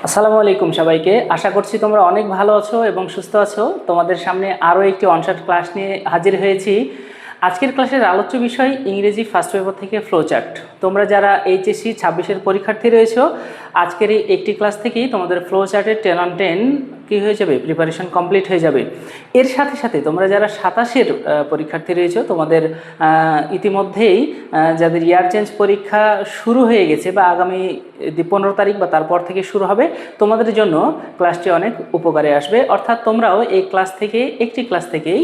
আসসালামু আলাইকুম সবাইকে। আশা করছি তোমরা অনেক ভালো আছো এবং সুস্থ আছো। তোমাদের সামনে আরও একটি অনশট ক্লাস নিয়ে হাজির হয়েছি। আজকের ক্লাসের আলোচ্য বিষয় ইংরেজি ফার্স্ট পেপার থেকে ফ্লোচার্ট। তোমরা যারা এইচএসসি 26-এর পরীক্ষার্থী রয়েছো, আজকের এই একটি ক্লাস থেকেই তোমাদের ফ্লোচার্টের 10 on 10 কী হয়ে যাবে, প্রিপারেশন কমপ্লিট হয়ে যাবে। এর সাথে সাথে তোমরা যারা 27-এর পরীক্ষার্থী রয়েছো, তোমাদের ইতিমধ্যেই যাদের ইয়ার চেঞ্জ পরীক্ষা শুরু হয়ে গেছে বা আগামী 15 তারিখ বা তারপর থেকে শুরু হবে, তোমাদের জন্য ক্লাসটি অনেক উপকারে আসবে। অর্থাৎ তোমরাও এই ক্লাস থেকে একটি ক্লাস থেকেই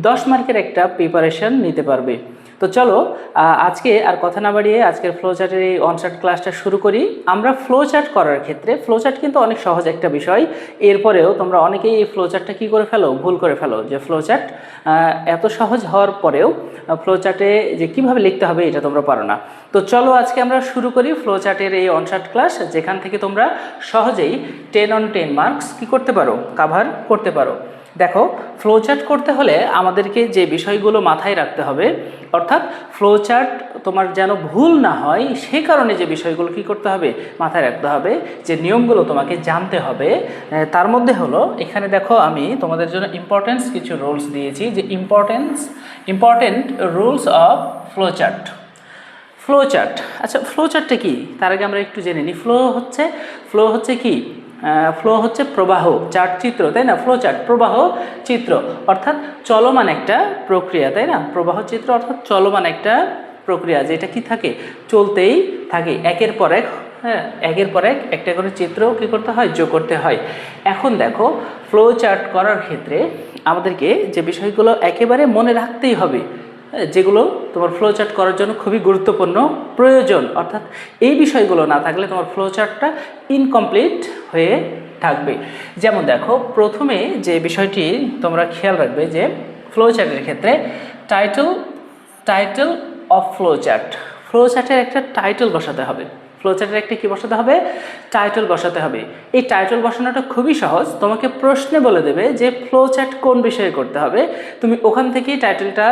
10 মার্কের একটা প্রিপারেশন নিতে পারবে। তো চলো আজকে আর কথা না বাড়িয়ে আজকের ফ্লোচার্টের এই অনশট ক্লাসটা শুরু করি। আমরা ফ্লোচার্ট করার ক্ষেত্রে ফ্লোচার্ট কিন্তু অনেক সহজ একটা বিষয়, এরপরেও তোমরা অনেকেই এই ফ্লোচার্টটা কী করে ফেলো, ভুল করে ফেলো যে ফ্লোচার্ট এত সহজ হওয়ার পরেও ফ্লোচার্টে যে কীভাবে লিখতে হবে এটা তোমরা পারো না। তো চলো আজকে আমরা শুরু করি ফ্লোচার্টের এই অনশট ক্লাস, যেখান থেকে তোমরা সহজেই 10 on 10 মার্কস কী করতে পারো, কাভার করতে পারো। দেখো, ফ্লোচার্ট করতে হলে আমাদেরকে যে বিষয়গুলো মাথায় রাখতে হবে, অর্থাৎ ফ্লোচার্ট তোমার যেন ভুল না হয় সে কারণে যে বিষয়গুলো কী করতে হবে, মাথায় রাখতে হবে, যে নিয়মগুলো তোমাকে জানতে হবে। তার মধ্যে হলো, এখানে দেখো আমি তোমাদের জন্য ইম্পর্টেন্স কিছু রুলস দিয়েছি, যে important rules of flowchart. Flowchart, আচ্ছা ফ্লোচার্টটা কি তার আগে আমরা একটু জেনে নিই। ফ্লো হচ্ছে কি, ফ্লো হচ্ছে প্রবাহ, চার্ট চিত্র, তাই না? ফ্লোচার্ট প্রবাহ চিত্র, অর্থাৎ চলমান একটা প্রক্রিয়া, তাই না? প্রবাহ চিত্র অর্থাৎ চলমান একটা প্রক্রিয়া, যেটা কি থাকে, চলতেই থাকে একের পর এক। হ্যাঁ, একের পর এক একটা করে চিত্র কী করতে হয়, যোগ করতে হয়। এখন দেখো, ফ্লো চার্ট করার ক্ষেত্রে আমাদেরকে যে বিষয়গুলো একেবারে মনে রাখতেই হবে, যেগুলো তোমার ফ্লো চার্ট করার জন্য খুবই গুরুত্বপূর্ণ প্রয়োজন, অর্থাৎ এই বিষয়গুলো না থাকলে তোমার ফ্লো চার্টটা ইনকমপ্লিট হয়ে থাকবে। যেমন দেখো, প্রথমে যে বিষয়টি তোমরা খেয়াল রাখবে, যে ফ্লো চার্টের ক্ষেত্রে title of flow chart. Flow চার্টের একটা টাইটেল বসাতে হবে। ফ্লোচার্টের একটা কী বসাতে হবে, টাইটেল বসাতে হবে। এই টাইটেল বসানোটা খুবই সহজ। তোমাকে প্রশ্নে বলে দেবে যে ফ্লোচার্ট কোন বিষয়ে করতে হবে, তুমি ওখান থেকেই টাইটেলটা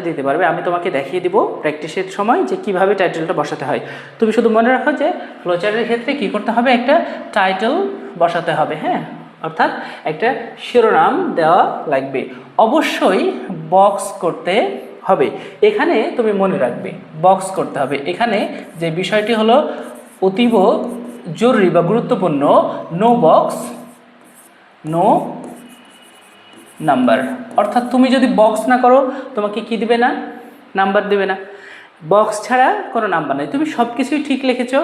দিতে পারবে, আমি তোমাকে দেখিয়ে দিব প্র্যাকটিসের সময় যে কিভাবে টাইটেলটা বসাতে হয়। তুমি শুধু মনে রাখো যে ফ্লোচার্টের ক্ষেত্রে কী করতে হবে, একটা টাইটেল বসাতে হবে। হ্যাঁ, অর্থাৎ একটা শিরোনাম দেওয়া লাগবে। অবশ্যই বক্স করতে হবে। এখানে তুমি মনে রাখবে বক্স করতে হবে। এখানে যে বিষয়টি হলো অতীব জরুরি বা গুরুত্বপূর্ণ, নো বক্স নো নাম্বার। অর্থাৎ তুমি যদি বক্স না করো, তোমাকে কি দিবে না, নাম্বার দেবে না। বক্স ছাড়া কোনো নাম্বার নেই। তুমি সব কিছুই ঠিক লিখেছো,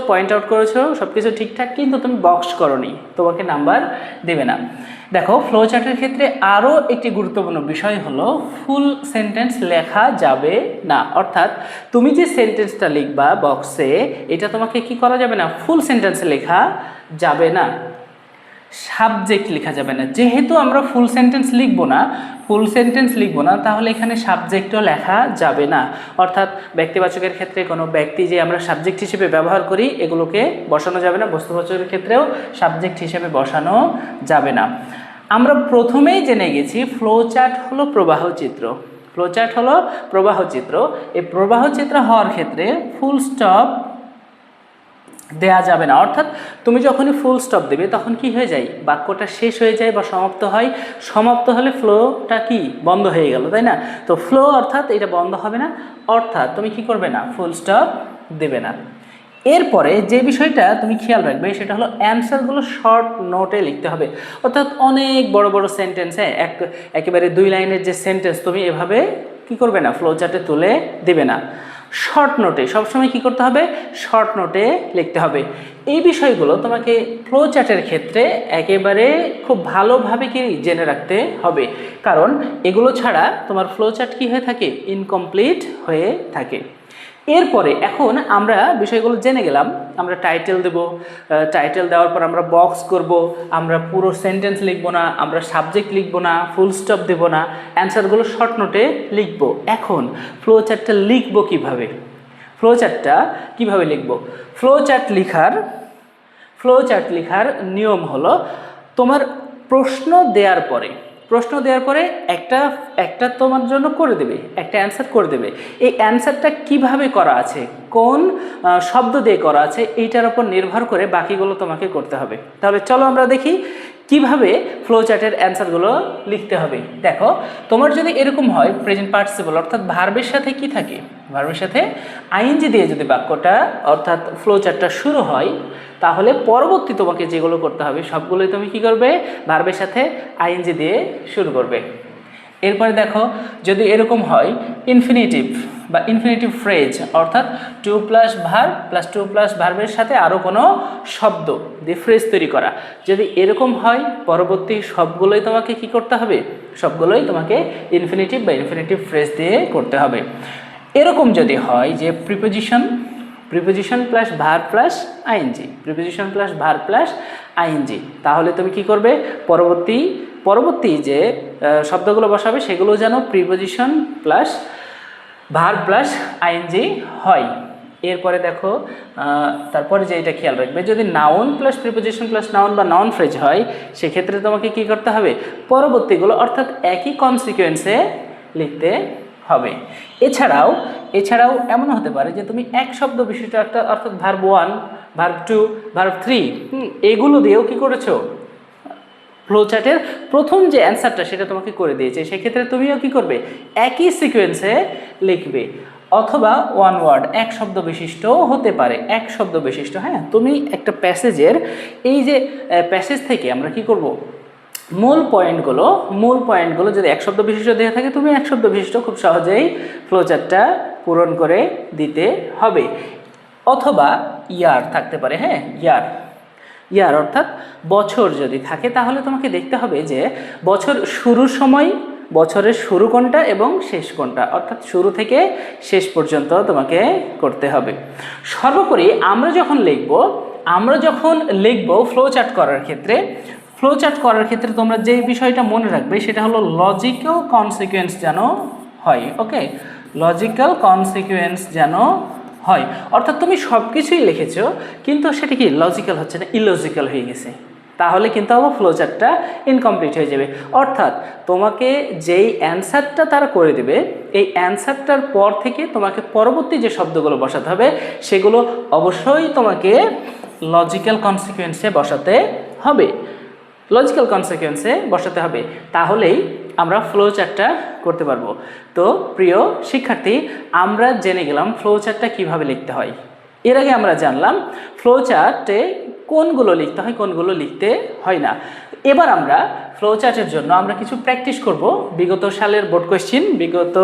পয়েন্ট আউট করেছো, সব কিছু ঠিকঠাক, কিন্তু তুমি বক্স করোনি, তোমাকে নাম্বার দেবে না। দেখো, ফ্লো চার্টের ক্ষেত্রে আরও একটি গুরুত্বপূর্ণ বিষয় হলো ফুল সেন্টেন্স লেখা যাবে না। অর্থাৎ তুমি যে সেন্টেন্সটা লিখবা বক্সে, এটা তোমাকে কি করা যাবে না, ফুল সেন্টেন্স লেখা যাবে না, সাবজেক্ট লেখা যাবে না। যেহেতু আমরা ফুল সেন্টেন্স লিখবো না, তাহলে এখানে সাবজেক্টও লেখা যাবে না। অর্থাৎ ব্যক্তিবাচকের ক্ষেত্রে কোনো ব্যক্তি যে আমরা সাবজেক্ট হিসেবে ব্যবহার করি, এগুলোকে বসানো যাবে না। বস্তুবাচকের ক্ষেত্রেও সাবজেক্ট হিসেবে বসানো যাবে না। আমরা প্রথমেই জেনে গেছি ফ্লোচার্ট হলো প্রবাহ চিত্র। এই প্রবাহ চিত্র হওয়ার ক্ষেত্রে ফুল স্টপ দেয়া যাবে না। অর্থাৎ তুমি যখনই ফুল স্টপ দেবে, তখন কি হয়ে যায়, বাক্যটা শেষ হয়ে যায় বা সমাপ্ত হয়। সমাপ্ত হলে ফ্লোটা কি, বন্ধ হয়ে গেল, তাই না? তো ফ্লো অর্থাৎ এটা বন্ধ হবে না, অর্থাৎ তুমি কি করবে না, ফুল স্টপ দেবে না। এরপরে যে বিষয়টা তুমি খেয়াল রাখবে, সেটা হলো অ্যান্সারগুলো শর্ট নোটে লিখতে হবে। অর্থাৎ অনেক বড় বড় সেন্টেন্স, একেবারে 2 লাইনের যে সেন্টেন্স, তুমি এভাবে কি করবে না, ফ্লো চার্টে তুলে দেবে না। শর্ট নোটে সবসময় কী করতে হবে, শর্ট নোটে লিখতে হবে। এই বিষয়গুলো তোমাকে ফ্লো চার্টের ক্ষেত্রে একেবারে খুব ভালোভাবে কি জেনে রাখতে হবে, কারণ এগুলো ছাড়া তোমার ফ্লো চার্ট কী হয়ে থাকে, ইনকমপ্লিট হয়ে থাকে। এরপরে এখন আমরা বিষয়গুলো জেনে গেলাম। আমরা টাইটেল দেব, টাইটেল দেওয়ার পর আমরা বক্স করব, আমরা পুরো সেন্টেন্স লিখব না, আমরা সাবজেক্ট লিখব না, ফুল স্টপ দেব না, অ্যান্সারগুলো শর্ট নোটে লিখব। এখন ফ্লো চার্টটা লিখব কিভাবে, ফ্লো চার্ট লেখার নিয়ম হলো, তোমার প্রশ্ন দেওয়ার পরে প্রশ্ন দেওয়ার পরে একটা একটা তোমার জন্য করে দেবে, একটা অ্যান্সার করে দেবে। এই অ্যান্সারটা কিভাবে করা আছে, কোন শব্দ দিয়ে করা আছে, এইটার উপর নির্ভর করে বাকিগুলো তোমাকে করতে হবে। তাহলে চলো আমরা দেখি কিভাবে ফ্লো চার্টের অ্যান্সারগুলো লিখতে হবে। দেখো, তোমার যদি এরকম হয় প্রেজেন্ট পার্টিসিপল অর্থাৎ ভার্বের সাথে কি থাকে, ভার্বের সাথে আইএনজি দিয়ে যদি বাক্যটা অর্থাৎ ফ্লো চার্টটা শুরু হয়, তাহলে পরবর্তী তোমাকে যেগুলো করতে হবে সবগুলোই তুমি কি করবে, ভার্বের সাথে আইএনজি দিয়ে শুরু করবে। এরপরে দেখো, যদি এরকম হয় ইনফিনিটিভ বা ইনফিনিটিভ ফ্রেজ অর্থাৎ to plus verb plus to plus ভার্বের সাথে আরও কোনো শব্দ দিয়ে ফ্রেজ তৈরি করা, যদি এরকম হয় পরবর্তী সবগুলোই তোমাকে কি করতে হবে, সবগুলোই তোমাকে ইনফিনিটিভ বা ইনফিনিটিভ ফ্রেজ দিয়ে করতে হবে। এরকম যদি হয় যে preposition plus verb plus ING, preposition plus verb plus ING, তাহলে তুমি কি করবে, পরবর্তী যে শব্দগুলো বসাবে সেগুলো যেন preposition plus verb plus ING হয়। এরপরে দেখো, তারপরে যে এটা খেয়াল রাখবে, যদি noun plus preposition plus noun বা নাউন ফ্রেজ হয়, সেক্ষেত্রে তোমাকে কি করতে হবে, পরবর্তীগুলো অর্থাৎ একই কনসিকুয়েন্সে লিখতে হবে। এছাড়াও এমন হতে পারে যে তুমি এক শব্দ বিশিষ্ট একটা অর্থাৎ ভার্ব 1, ভার্ব 2, ভার্ব 3 এগুলো দিয়েও কি করেছো, ফ্লো চার্টের প্রথম যে অ্যান্সারটা সেটা তোমাকে করে দিয়েছে, সেক্ষেত্রে তুমিও কি করবে, একই সিকোয়েন্সে লিখবে। অথবা ওয়ান ওয়ার্ড, এক শব্দ বিশিষ্টও হতে পারে, এক শব্দ বিশিষ্ট। হ্যাঁ, তুমি একটা প্যাসেজের এই যে প্যাসেজ থেকে আমরা কি করব, মূল পয়েন্টগুলো যদি এক শব্দ বিশিষ্ট দেওয়া থাকে, তুমি এক শব্দ বিশিষ্ট খুব সহজেই ফ্লো চার্টটা পূরণ করে দিতে হবে। অথবা ইয়ার থাকতে পারে, হ্যাঁ, ইয়ার অর্থাৎ বছর যদি থাকে, তাহলে তোমাকে দেখতে হবে যে বছর শুরুর সময়, বছরের শুরু কোনটা এবং শেষ কোনটা, অর্থাৎ শুরু থেকে শেষ পর্যন্ত তোমাকে করতে হবে। সর্বোপরি আমরা যখন লিখব ফ্লো চার্ট করার ক্ষেত্রে তোমরা যে বিষয়টা মনে রাখবে সেটা হলো লজিক্যাল কনসিকুয়েন্স যেন হয়। ওকে, লজিক্যাল কনসিকুয়েন্স যেন হয়, অর্থাৎ তুমি সব কিছুই লিখেছো কিন্তু সেটা কি লজিক্যাল হচ্ছে না, ইলজিক্যাল হয়ে গেছে, তাহলে কিন্তু আবার ফ্লো চার্টটা ইনকমপ্লিট হয়ে যাবে। অর্থাৎ তোমাকে যেই অ্যান্সারটা তারা করে দেবে, এই অ্যান্সারটার পর থেকে তোমাকে পরবর্তী যে শব্দগুলো বসাতে হবে সেগুলো অবশ্যই তোমাকে লজিক্যাল কনসিকুয়েন্সে বসাতে হবে, তাহলেই আমরা ফ্লো চার্টটা করতে পারবো। তো প্রিয় শিক্ষার্থী, আমরা জেনে গেলাম ফ্লো চার্টটা কীভাবে লিখতে হয়। এর আগে আমরা জানলাম ফ্লো চার্টে কোনগুলো লিখতে হয়, কোনগুলো লিখতে হয় না। এবার আমরা ফ্লো চার্টের জন্য আমরা কিছু প্র্যাকটিস করব, বিগত সালের বোর্ড কোয়েশ্চেন, বিগত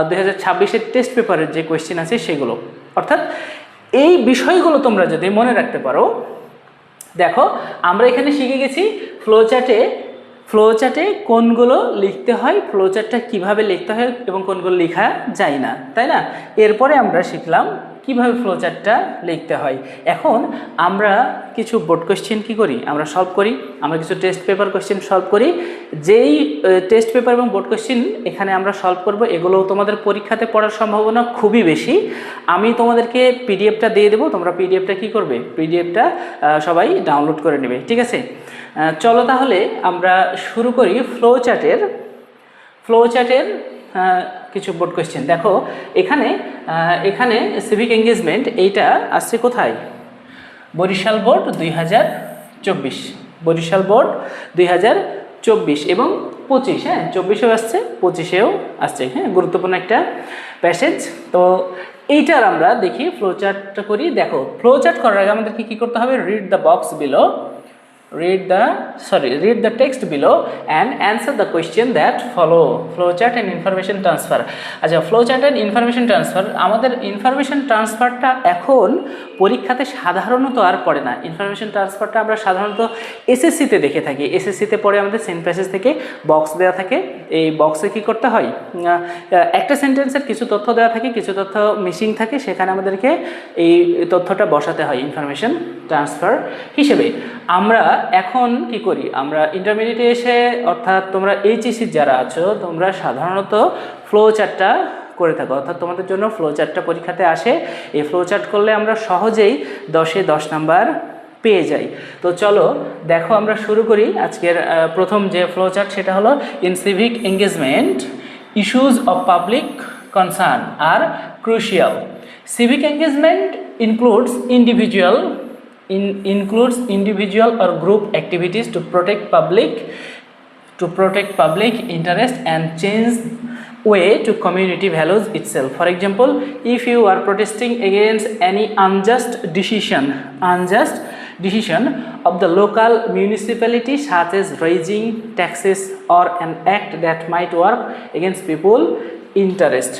2026-এর টেস্ট পেপারের যে কোয়েশ্চেন আছে সেগুলো, অর্থাৎ এই বিষয়গুলো তোমরা যদি মনে রাখতে পারো। দেখো, আমরা এখানে শিখে গেছি ফ্লো চার্টে কোনগুলো লিখতে হয়, ফ্লো চার্টটা কীভাবে লিখতে হয় এবং কোনগুলো লেখা যায় না, তাই না? এরপরে আমরা শিখলাম কিভাবে ফ্লো চার্টটা লিখতে হয়। এখন আমরা কিছু বোর্ড কোয়েশ্চেন কী করি, আমরা সলভ করি, আমরা কিছু টেস্ট পেপার কোয়েশ্চেন সলভ করি। যেই টেস্ট পেপার এবং বোর্ড কোয়েশ্চেন এখানে আমরা সলভ করব, এগুলো তোমাদের পরীক্ষাতে পড়ার সম্ভাবনা খুবই বেশি। আমি তোমাদেরকে পিডিএফটা দিয়ে দেবো, তোমরা পিডিএফটা কী করবে, পিডিএফটা সবাই ডাউনলোড করে নেবে, ঠিক আছে? চলো তাহলে আমরা শুরু করি ফ্লো চার্টের কিছু বোর্ড কোয়েশ্চেন। দেখো, এখানে সিভিক এঙ্গেজমেন্ট এইটা আসছে কোথায়, বরিশাল বোর্ড 2024, বরিশাল বোর্ড 2024 এবং 25, হ্যাঁ 24-এও আসছে, 25-এও আসছে, হ্যাঁ গুরুত্বপূর্ণ একটা প্যাসেজ। তো এইটার আমরা দেখি ফ্লো চার্টটা করি। দেখো, ফ্লো চার্ট করার আগে আমাদেরকে কী করতে হবে, read the text below and answer the question that follow. Flowchart and information transfer. আচ্ছা, flowchart and information transfer, আমাদের ইনফরমেশন ট্রান্সফারটা এখন পরীক্ষাতে সাধারণত আর পড়ে না। ইনফরমেশন ট্রান্সফারটা আমরা সাধারণত এসএসসিতে দেখে থাকি। এসএসসিতে পড়ে আমাদের সেন্ট প্যাসেজ থেকে বক্স দেওয়া থাকে, এই বক্সে কী করতে হয়, একটা সেন্টেন্সের কিছু তথ্য দেওয়া থাকে, কিছু তথ্য মিসিং থাকে, সেখানে আমাদেরকে এই তথ্যটা বসাতে হয় ইনফরমেশন ট্রান্সফার হিসেবে। আমরা এখন কি করি, আমরা ইন্টারমিডিয়েটে এসে, অর্থাৎ তোমরা এইচএসসি যারা আছো, তোমরা সাধারণত ফ্লো চার্টটা করে থাকো, অর্থাৎ তোমাদের জন্য ফ্লো চার্টটা পরীক্ষাতে আসে। এই ফ্লো চার্ট করলে আমরা সহজেই 10-এ 10 নাম্বার পেয়ে যাই। তো চলো দেখো আমরা শুরু করি আজকের প্রথম যে ফ্লো চার্ট, সেটা হলো in civic engagement issues of public concern আর crucial. Civic engagement includes individual or group activities to protect public interest and change way to community values itself. For example, if you are protesting against any unjust decision of the local municipality, such as raising taxes or an act that might work against people's interest,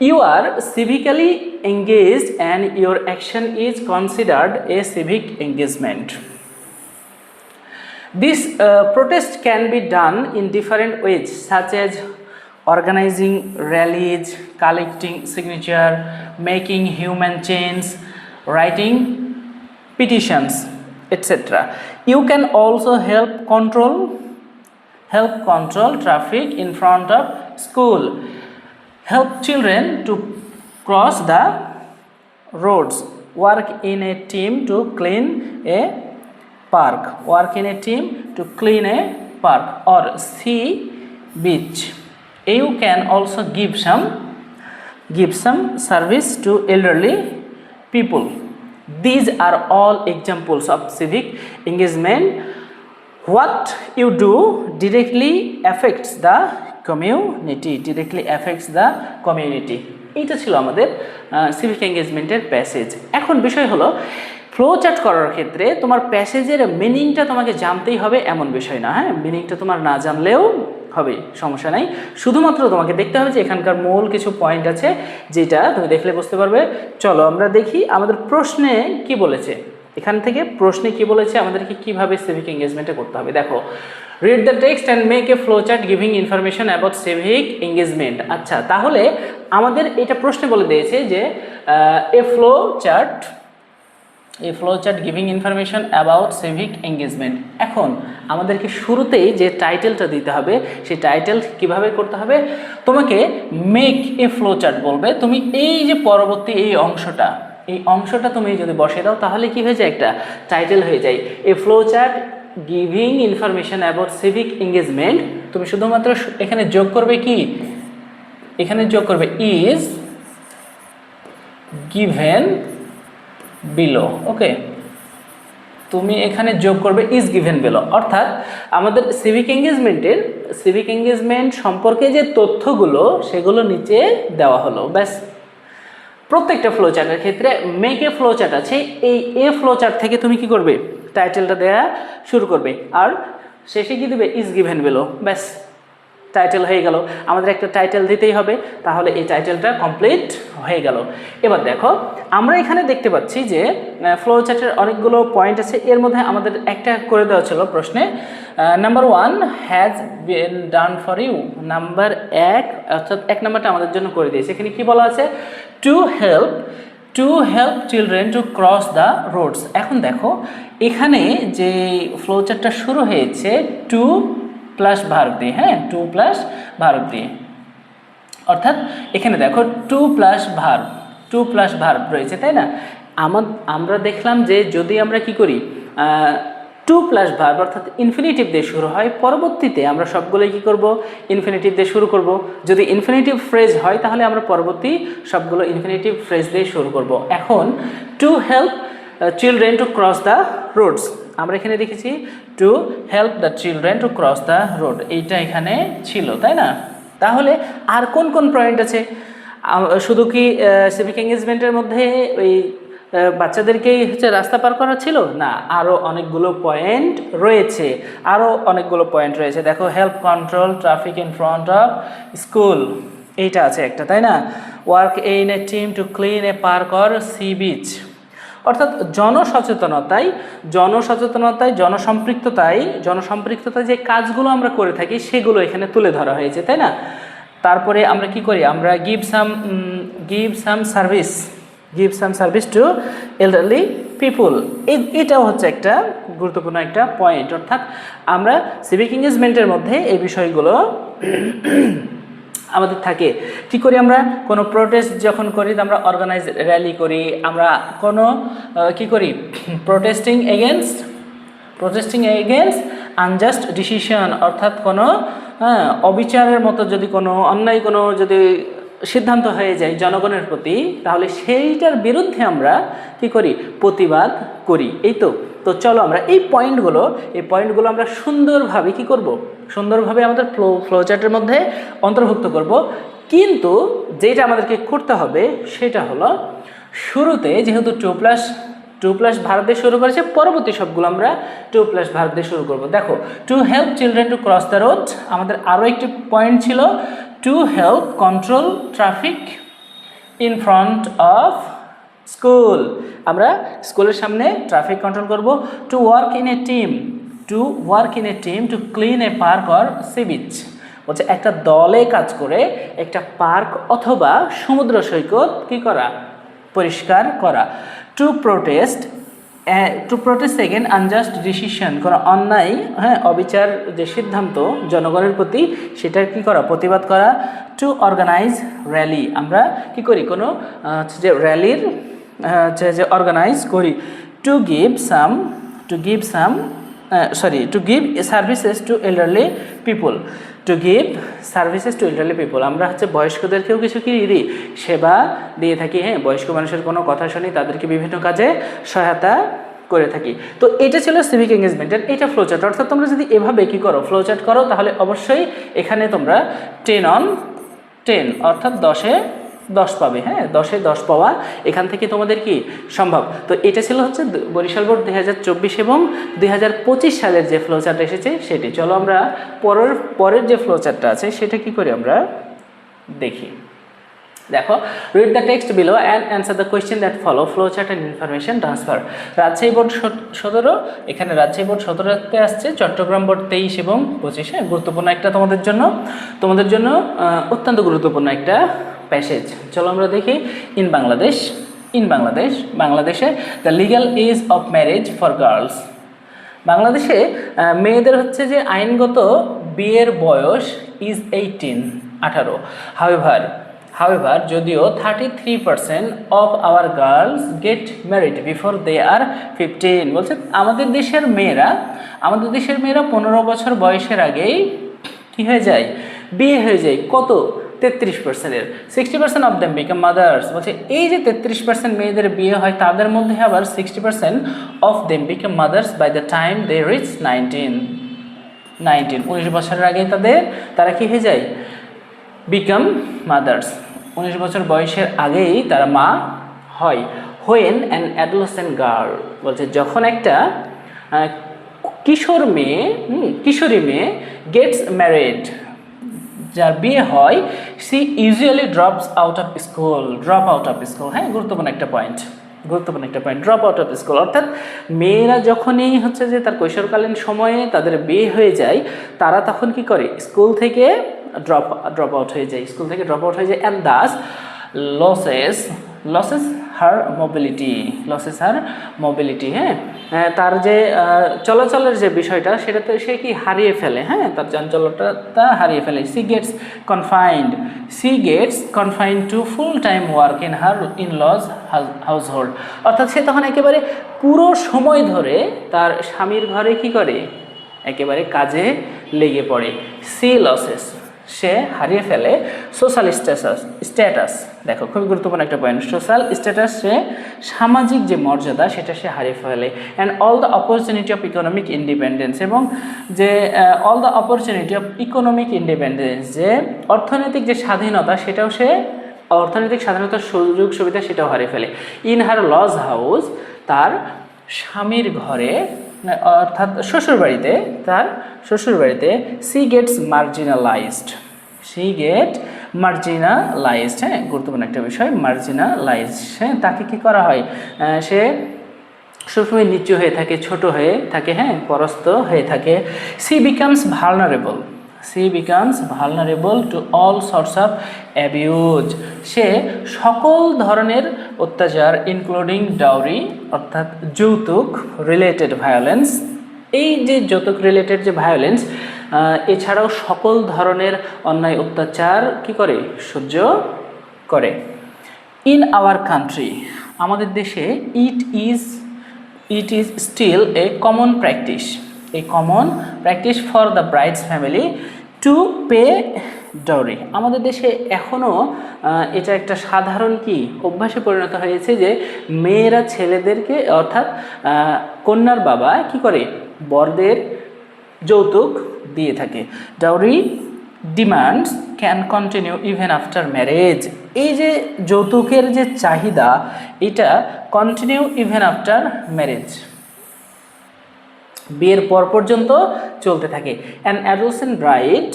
you are civically engaged and your action is considered a civic engagement. This protest can be done in different ways, such as organizing rallies, collecting signature, making human change, writing petitions, etc. You can also help control traffic in front of school, help children to cross the roads, work in a team to clean a park, or see beach. You can also give some service to elderly people. These are all examples of civic engagement. What you do directly affects the community. এইটা ছিল আমাদের civic এঙ্গেজমেন্টের passage. এখন বিষয় হলো flow chart করার ক্ষেত্রে তোমার প্যাসেজের মিনিংটা তোমাকে জানতেই হবে এমন বিষয় না, হ্যাঁ, মিনিংটা তোমার না জানলেও হবে, সমস্যা নাই। শুধুমাত্র তোমাকে দেখতে হবে যে এখানকার মূল কিছু পয়েন্ট আছে যেটা তুমি দেখলে বুঝতে পারবে। চলো আমরা দেখি আমাদের প্রশ্নে কি বলেছে। এখান থেকে প্রশ্নে কি বলেছে, আমাদেরকে কিভাবে সিভিক এঙ্গেজমেন্টে করতে হবে। দেখো, read the text and make a flowchart giving information about civic engagement. আচ্ছা, তাহলে আমাদের এটা প্রশ্নে বলে দিয়েছে যে a flowchart giving information about civic engagement. এখন আমাদেরকে শুরুতেই যে টাইটেলটা দিতে হবে, সেই টাইটেল কিভাবে করতে হবে, তোমাকে মেক এ flowchart বলবে। তুমি এই যে পরবর্তী এই অংশটা তুমি যদি বসে দাও তাহলে কি হয়ে যায়, একটা টাইটেল হয়ে যায়। এ flowchart giving information about civic engagement, তুমি শুধুমাত্র এখানে যোগ করবে কি, এখানে যোগ করবে ইজ গিভেন বিলো। ওকে, তুমি এখানে যোগ করবে ইজ গিভেন বিলো, অর্থাৎ আমাদের সিভিক এঙ্গেজমেন্ট সম্পর্কে যে তথ্যগুলো সেগুলো নিচে দেওয়া হলো, ব্যাস। প্রত্যেকটা ফ্লো চার্টের ক্ষেত্রে মেক এ ফ্লো চার্ট আছে, এই ফ্লো চার্ট থেকে তুমি কি করবে, টাইটেলটা দেওয়া শুরু করবে, আর শেষে কি দেবে, ইজ গিভেন বিলো, ব্যাস, টাইটেল হয়ে গেল। আমাদের একটা টাইটেল দিতেই হবে, তাহলে এই টাইটেলটা কমপ্লিট হয়ে গেল। এবার দেখো, আমরা এখানে দেখতে পাচ্ছি যে ফ্লো চার্টের অনেকগুলো পয়েন্ট আছে, এর মধ্যে আমাদের একটা করে দেওয়া ছিল প্রশ্নে, number 1 has been done for you. Number 1 অর্থাৎ 1 নাম্বারটা আমাদের জন্য করে দিয়েছে। এখানে কি বলা আছে, to help children to cross the roads. এখন দেখো এখানে যে ফ্লো চার্টটা শুরু হয়েছে টু প্লাস ভার্ব দিয়ে, হ্যাঁ, টু প্লাস ভার্ব দিয়ে, অর্থাৎ এখানে দেখো টু প্লাস ভার্ব রয়েছে, তাই না? আমরা দেখলাম যে যদি আমরা কি করি, টু প্লাস ভার্ব অর্থাৎ ইনফিনিটিভ দিয়ে শুরু হয়, পরবর্তীতে আমরা সবগুলোই কি করব, ইনফিনিটিভ দিয়ে শুরু করব। যদি ইনফিনিটিভ ফ্রেজ হয় তাহলে আমরা পরবর্তী সবগুলো ইনফিনিটিভ ফ্রেজ দিয়ে শুরু করব। এখন to help children to cross the roads, আমরা এখানে দেখেছি to help the children to cross the road, এইটা এখানে ছিল, তাই না? তাহলে আর কোন কোন পয়েন্ট আছে? শুধু কি সিভিক এঙ্গেজমেন্টের মধ্যে ওই বাচ্চাদেরকেই রাস্তা পার করা ছিল না, আরও অনেকগুলো পয়েন্ট রয়েছে। দেখো, help control traffic in front of school, এইটা আছে একটা, তাই না? Work in a team to clean A park or sea beach, অর্থাৎ জনসচেতনতায় জনসম্পৃক্ততায় যে কাজগুলো আমরা করে থাকি সেগুলো এখানে তুলে ধরা হয়েছে, তাই না? তারপরে আমরা কি করি, আমরা give some service to elderly people, এটাও হচ্ছে একটা গুরুত্বপূর্ণ একটা পয়েন্ট। অর্থাৎ আমরা সিভিক এঙ্গেজমেন্টের মধ্যে এই বিষয়গুলো আমাদের থাকে। কি করি আমরা? কোনো প্রোটেস্ট যখন করি আমরা অর্গানাইজ র্যালি করি, আমরা কোনো কি করি প্রোটেস্টিং এগেনস্ট আনজাস্ট ডিসিশন, অর্থাৎ কোনো অবিচারের মতো যদি কোনো অন্যায় কোনো যদি সিদ্ধান্ত হয়ে যায় জনগণের প্রতি, তাহলে সেইটার বিরুদ্ধে আমরা কি করি? প্রতিবাদ করি। এই তো চলো আমরা এই পয়েন্টগুলো আমরা সুন্দরভাবে কি করব? সুন্দরভাবে আমাদের ফ্লোচার্টের মধ্যে অন্তর্ভুক্ত করব। কিন্তু যেটা আমাদেরকে করতে হবে সেটা হলো শুরুতে যেহেতু টু প্লাস ভার্ব দিয়ে শুরু করেছে, পরবর্তী সবগুলো আমরা টু প্লাস ভার্ব দিয়ে শুরু করব। দেখো, to help children to cross the road, আমাদের আরও একটি পয়েন্ট ছিল to help control traffic in front of school, আমরা স্কুলের সামনে ট্রাফিক কন্ট্রোল করব। To work in a team to clean A park or sea beach, বলছে একটা দলে কাজ করে একটা পার্ক অথবা সমুদ্র সৈকত কি করা? পরিষ্কার করা। Two protest again unjust decision, কোনো অন্যায় অবিচার যে সিদ্ধান্ত জনগণের প্রতি সেটার কি করা? প্রতিবাদ করা। টু অর্গানাইজ র্যালি, আমরা কি করি? কোনো যে র্যালির যে অর্গানাইজ করি। To give services to elderly people, আমরা বয়স্কদেরকেও কিছু কি দিই? সেবা দিয়ে থাকি। বয়স্ক মানুষের কোনো কথা শুনি, তাদেরকে বিভিন্ন কাজে সহায়তা করে থাকি। তো এটা ছিল সিভিক এঙ্গেজমেন্টের, এটা ফ্লোচার্ট। অর্থাৎ তোমরা যদি এভাবে কি করো? ফ্লোচার্ট করো, তাহলে অবশ্যই এখানে তোমরা 10 on 10 অর্থাৎ 10-এ 10 পাবে। 10-এ 10 পাওয়া এখান থেকে তোমাদের কি সম্ভব। তো এটা ছিল হচ্ছে বরিশাল বোর্ড 2024 এবং 2025 সালের যে ফ্লোচার্ট এসেছে সেটি। চলো আমরা পরের যে ফ্লোচার্টটা আছে সেটা কি করি আমরা দেখি। দেখো, read the text below and answer the question that follow, flowchart and information transfer. Rajshahi board 17, এখানে রাজশাহী বোর্ড 17-তে আসছে, চট্টগ্রাম বোর্ড 23 এবং 25। গুরুত্বপূর্ণ একটা তোমাদের জন্য অত্যন্ত গুরুত্বপূর্ণ একটা প্যাসেজ। চলো আমরা দেখি। বাংলাদেশে the legal age of marriage for girls, বাংলাদেশে মেয়েদের হচ্ছে যে আইনগত বিয়ের বয়স ইজ 18। However, যদিও 33% of our girls get married before they are 15, বলছে আমাদের দেশের মেয়েরা 15 বছর বয়সের আগেই কি হয়ে যায়? বিয়ে হয়ে যায়। কত? 33%-এর। 60% of them become mothers, বলছে এই যে 33% মেয়েদের বিয়ে হয়, তাদের মধ্যে আবার 60% of them become mothers by the time they reach 19 বছরের আগে তারা কি হয়ে যায়? Become mother's. 19 বছর বয়সের আগেই তারা মা হয়। হোয়েন অ্যান অ্যাডোলেসেন্ট গার্ল, বলছে যখন একটা কিশোরী মেয়ে গেটস ম্যারিড, যার বিয়ে হয়, she usually drop out of school. গুরুত্বপূর্ণ একটা point, drop out of school, অর্থাৎ মেয়েরা যখনই হচ্ছে যে তার কৈশোরকালীন সময়ে তাদের বিয়ে হয়ে যায়, তারা তখন কি করে? স্কুল থেকে ড্রপ আউট হয়ে যায়। And thus losses her mobility. তার যে চলাচলের যে বিষয়টা, সেটাতে সে কি হারিয়ে ফেলে। তার চাঞ্চল্যতা হারিয়ে ফেলে। She gets confined to full time work in her in-laws household, অর্থাৎ সে তখন একেবারে পুরো সময় ধরে তার স্বামীর ঘরে কি করে? একেবারে কাজে লেগে পড়ে। সি লসেস, সে হারিয়ে ফেলে সোশ্যাল স্ট্যাটাস। দেখো, খুবই গুরুত্বপূর্ণ একটা পয়েন্ট। সোশ্যাল স্ট্যাটাস, সে সামাজিক যে মর্যাদা সেটা সে হারিয়ে ফেলে। And all the opportunity of economic independence, এবং যে all the opportunity of economic independence, যে অর্থনৈতিক যে স্বাধীনতা, সেটাও সে অর্থনৈতিক স্বাধীনতার সুযোগ সুবিধা সেটাও হারিয়ে ফেলে। ইন হার লজ হাউস, তার স্বামীর ঘরে অর্থাৎ তার শ্বশুরবাড়িতে সি গেটস মার্জিনালাইজড। গুরুত্বপূর্ণ একটা বিষয়, মার্জিনালাইজড। তাকে কি করা হয়? সে সবসময় নিচু হয়ে থাকে, ছোট হয়ে থাকে, পরাস্ত হয়ে থাকে। She becomes vulnerable to all sorts of abuse, সে সকল ধরনের অত্যাচার, ইনক্লুডিং ডাউরি অর্থাৎ যৌতুক রিলেটেড ভায়োলেন্স, এই যে যৌতুক রিলেটেড যে ভায়োলেন্স এছাড়াও সকল ধরনের অন্যায় অত্যাচার কি করে সহ্য করে। ইন আওয়ার কান্ট্রি, আমাদের দেশে it is still a common practice for the bride's family to pay dowry. আমাদের দেশে এখনও এটা একটা সাধারণ কি অভ্যাসে পরিণত হয়েছে যে মেয়েরা ছেলেদেরকে অর্থাৎ কন্যার বাবা কি করে বরদের যৌতুক দিয়ে থাকে। Dowry demands can continue even after marriage. এই যে যৌতুকের যে চাহিদা এটা কন্টিনিউ ইভেন আফটার ম্যারেজ, বিয়ের পর পর্যন্ত চলতে থাকে। An adolescent bride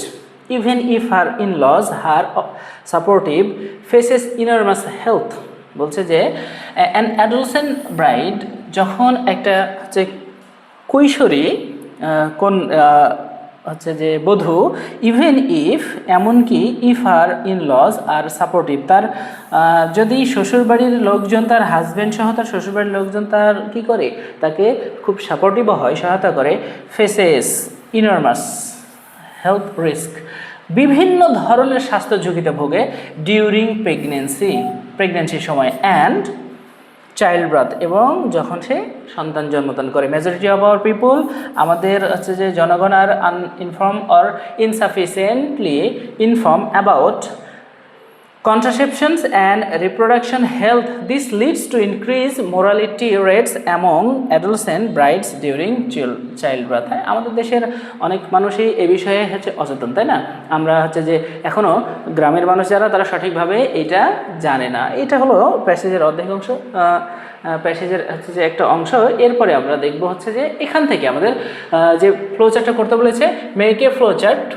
even if her in laws her supportive faces enormous health. বলছে যে অ্যান অ্যাডোলেসেন্ট ব্রাইড, যখন একটা হচ্ছে কৈশোরী কোন হচ্ছে যে বধূ, ইভেন ইফ এমনকি if are in laws are supportive, তার যদি শ্বশুরবাড়ির লোকজন তার হাজব্যান্ড সহ তার শ্বশুরবাড়ির লোকজন তার কি করে তাকে খুব সাপোর্টিভ হয়, সহায়তা করে, ফেসেস ইনরমাস হেলথ রিস্ক, বিভিন্ন ধরনের স্বাস্থ্য ঝুঁকিতে ভোগে ডিউরিং প্রেগনেন্সির সময় অ্যান্ড চাইল্ড বার্থ, এবং যখন সে সন্তান জন্মদান করে। মেজরিটি অফ আওয়ার পিপল, আমাদের হচ্ছে যে জনগণ আর uninform or insufficiently inform about contraceptions and reproduction health. This leads to increased mortality rates among adolescent brides during childbirth. আমাদের দেশের অনেক মানুষই এ বিষয়ে হচ্ছে অচেতন, তাই না? আমরা হচ্ছে যে এখনও গ্রামের মানুষ যারা তারা সঠিকভাবে এটা জানে না। এটা হলো প্যাসেজের অর্ধেক অংশ, প্যাসেজের হচ্ছে যে একটা অংশ। এরপরে আমরা দেখব হচ্ছে যে এখান থেকে আমাদের যে ফ্লোচার্টটা করতে বলেছে, make a flowchart,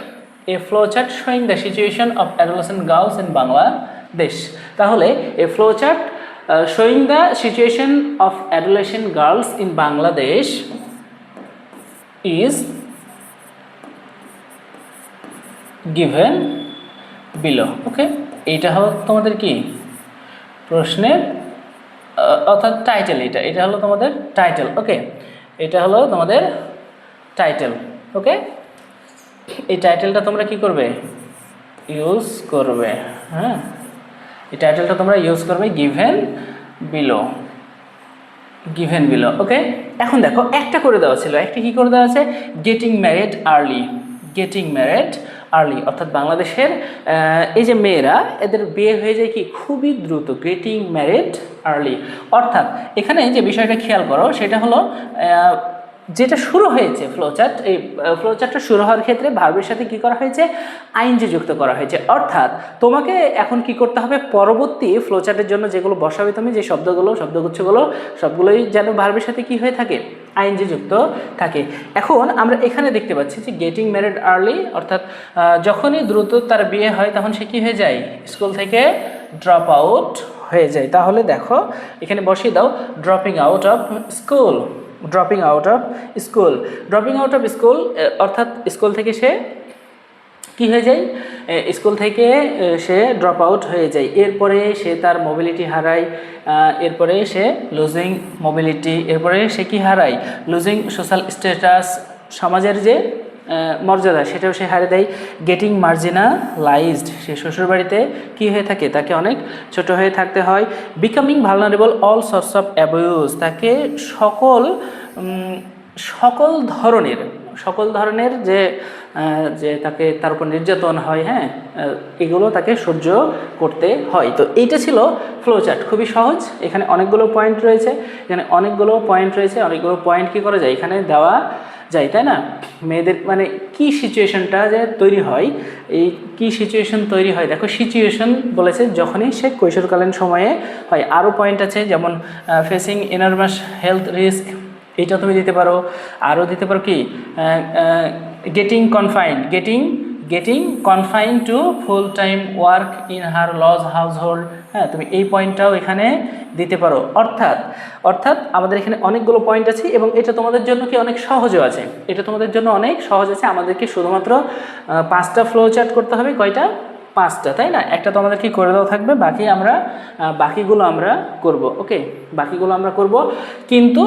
a flowchart showing the situation of adolescent girls in Bangladesh. তাহলে a flowchart showing the situation of adolescent girls in Bangladesh is given below. Okay, এইটা হলো তোমাদের কি প্রশ্নের অর্থাৎ টাইটেল, এটা হলো তোমাদের টাইটেল। ওকে, এটা হলো তোমাদের টাইটেল। ওকে, এই টাইটেলটা তোমরা কি করবে, ইউজ করবে। হ্যাঁ, এই টাইটেলটা তোমরা ইউজ করবে গিভেন বিলো। ওকে, এখন দেখো একটা করে দেওয়া ছিল, একটা কি করে দেওয়া আছে, গেটিং ম্যারিড আর্লি, অর্থাৎ বাংলাদেশের এই যে মেয়েরা এদের বিয়ে হয়ে যায় কি খুবই দ্রুত, গেটিং ম্যারিড আর্লি। অর্থাৎ এখানে যে বিষয়টা খেয়াল করো সেটা হলো যেটা শুরু হয়েছে ফ্লোচার্ট, এই ফ্লোচার্টটা শুরু হওয়ার ক্ষেত্রে ভার্বের সাথে কি করা হয়েছে, আইএনজি যুক্ত করা হয়েছে। অর্থাৎ তোমাকে এখন কি করতে হবে, পরবর্তী ফ্লোচার্টের জন্য যেগুলো বসাবে তুমি, যে শব্দগুচ্ছগুলো সবগুলোই যেন ভার্বের সাথে কি হয়ে থাকে, আইএনজি যুক্ত থাকে। এখন আমরা এখানে দেখতে পাচ্ছি যে গেটিং ম্যারিড আর্লি, অর্থাৎ যখনই দ্রুত তার বিয়ে হয় তখন সে কি হয়ে যায়, স্কুল থেকে ড্রপ আউট হয়ে যায়। তাহলে দেখো এখানে বসিয়ে দাও ড্রপিং আউট অফ স্কুল, অর্থাৎ স্কুল থেকে সে কি হয়ে যায়, স্কুল থেকে সে ড্রপ আউট হয়ে যায়। এরপরে সে তার মোবিলিটি হারায়, এরপরে সে লুজিং মোবিলিটি, এরপরে সে কি হারায়, লুজিং সোশ্যাল স্ট্যাটাস, সমাজের যে মর্যাদা সেটাও সে হারিয়ে দেয়। গেটিং মার্জিনালাইজড, সে শ্বশুরবাড়িতে কি হয়ে থাকে, তাকে অনেক ছোট হয়ে থাকতে হয়। Becoming vulnerable all sorts of abuse, তাকে সকল ধরনের যে তাকে তার উপর নির্যাতন হয়, হ্যাঁ, এগুলো তাকে সহ্য করতে হয়। তো এইটা ছিল ফ্লোচার্ট, খুবই সহজ। এখানে অনেকগুলো পয়েন্ট রয়েছে, অনেকগুলো পয়েন্ট কী করা যায়, এখানে দেওয়া যায়, তাই না? মেয়েদের মানে কি সিচুয়েশনটা যে তৈরি হয়, এই কি সিচুয়েশন তৈরি হয়, দেখো সিচুয়েশন বলেছে যখনই সে কৈশোরকালীন সময়ে হয়। আরও পয়েন্ট আছে, যেমন ফেসিং এনরমাস হেলথ রিস্ক, এটা তুমি দিতে পারো। আরও দিতে পারো কি, getting confined to full time work in her laws household, হ্যাঁ, তুমি এই পয়েন্টটাও এখানে দিতে পারো। অর্থাৎ আমাদের এখানে অনেকগুলো পয়েন্ট আছে এবং এটা তোমাদের জন্য কি অনেক সহজও আছে, আমাদেরকে শুধুমাত্র 5টা ফ্লো চার্ট করতে হবে। কয়টা? 5টা, তাই না? একটা তোমাদের কি করে দেওয়া থাকবে, বাকিগুলো আমরা করব। ওকে, বাকিগুলো আমরা করব, কিন্তু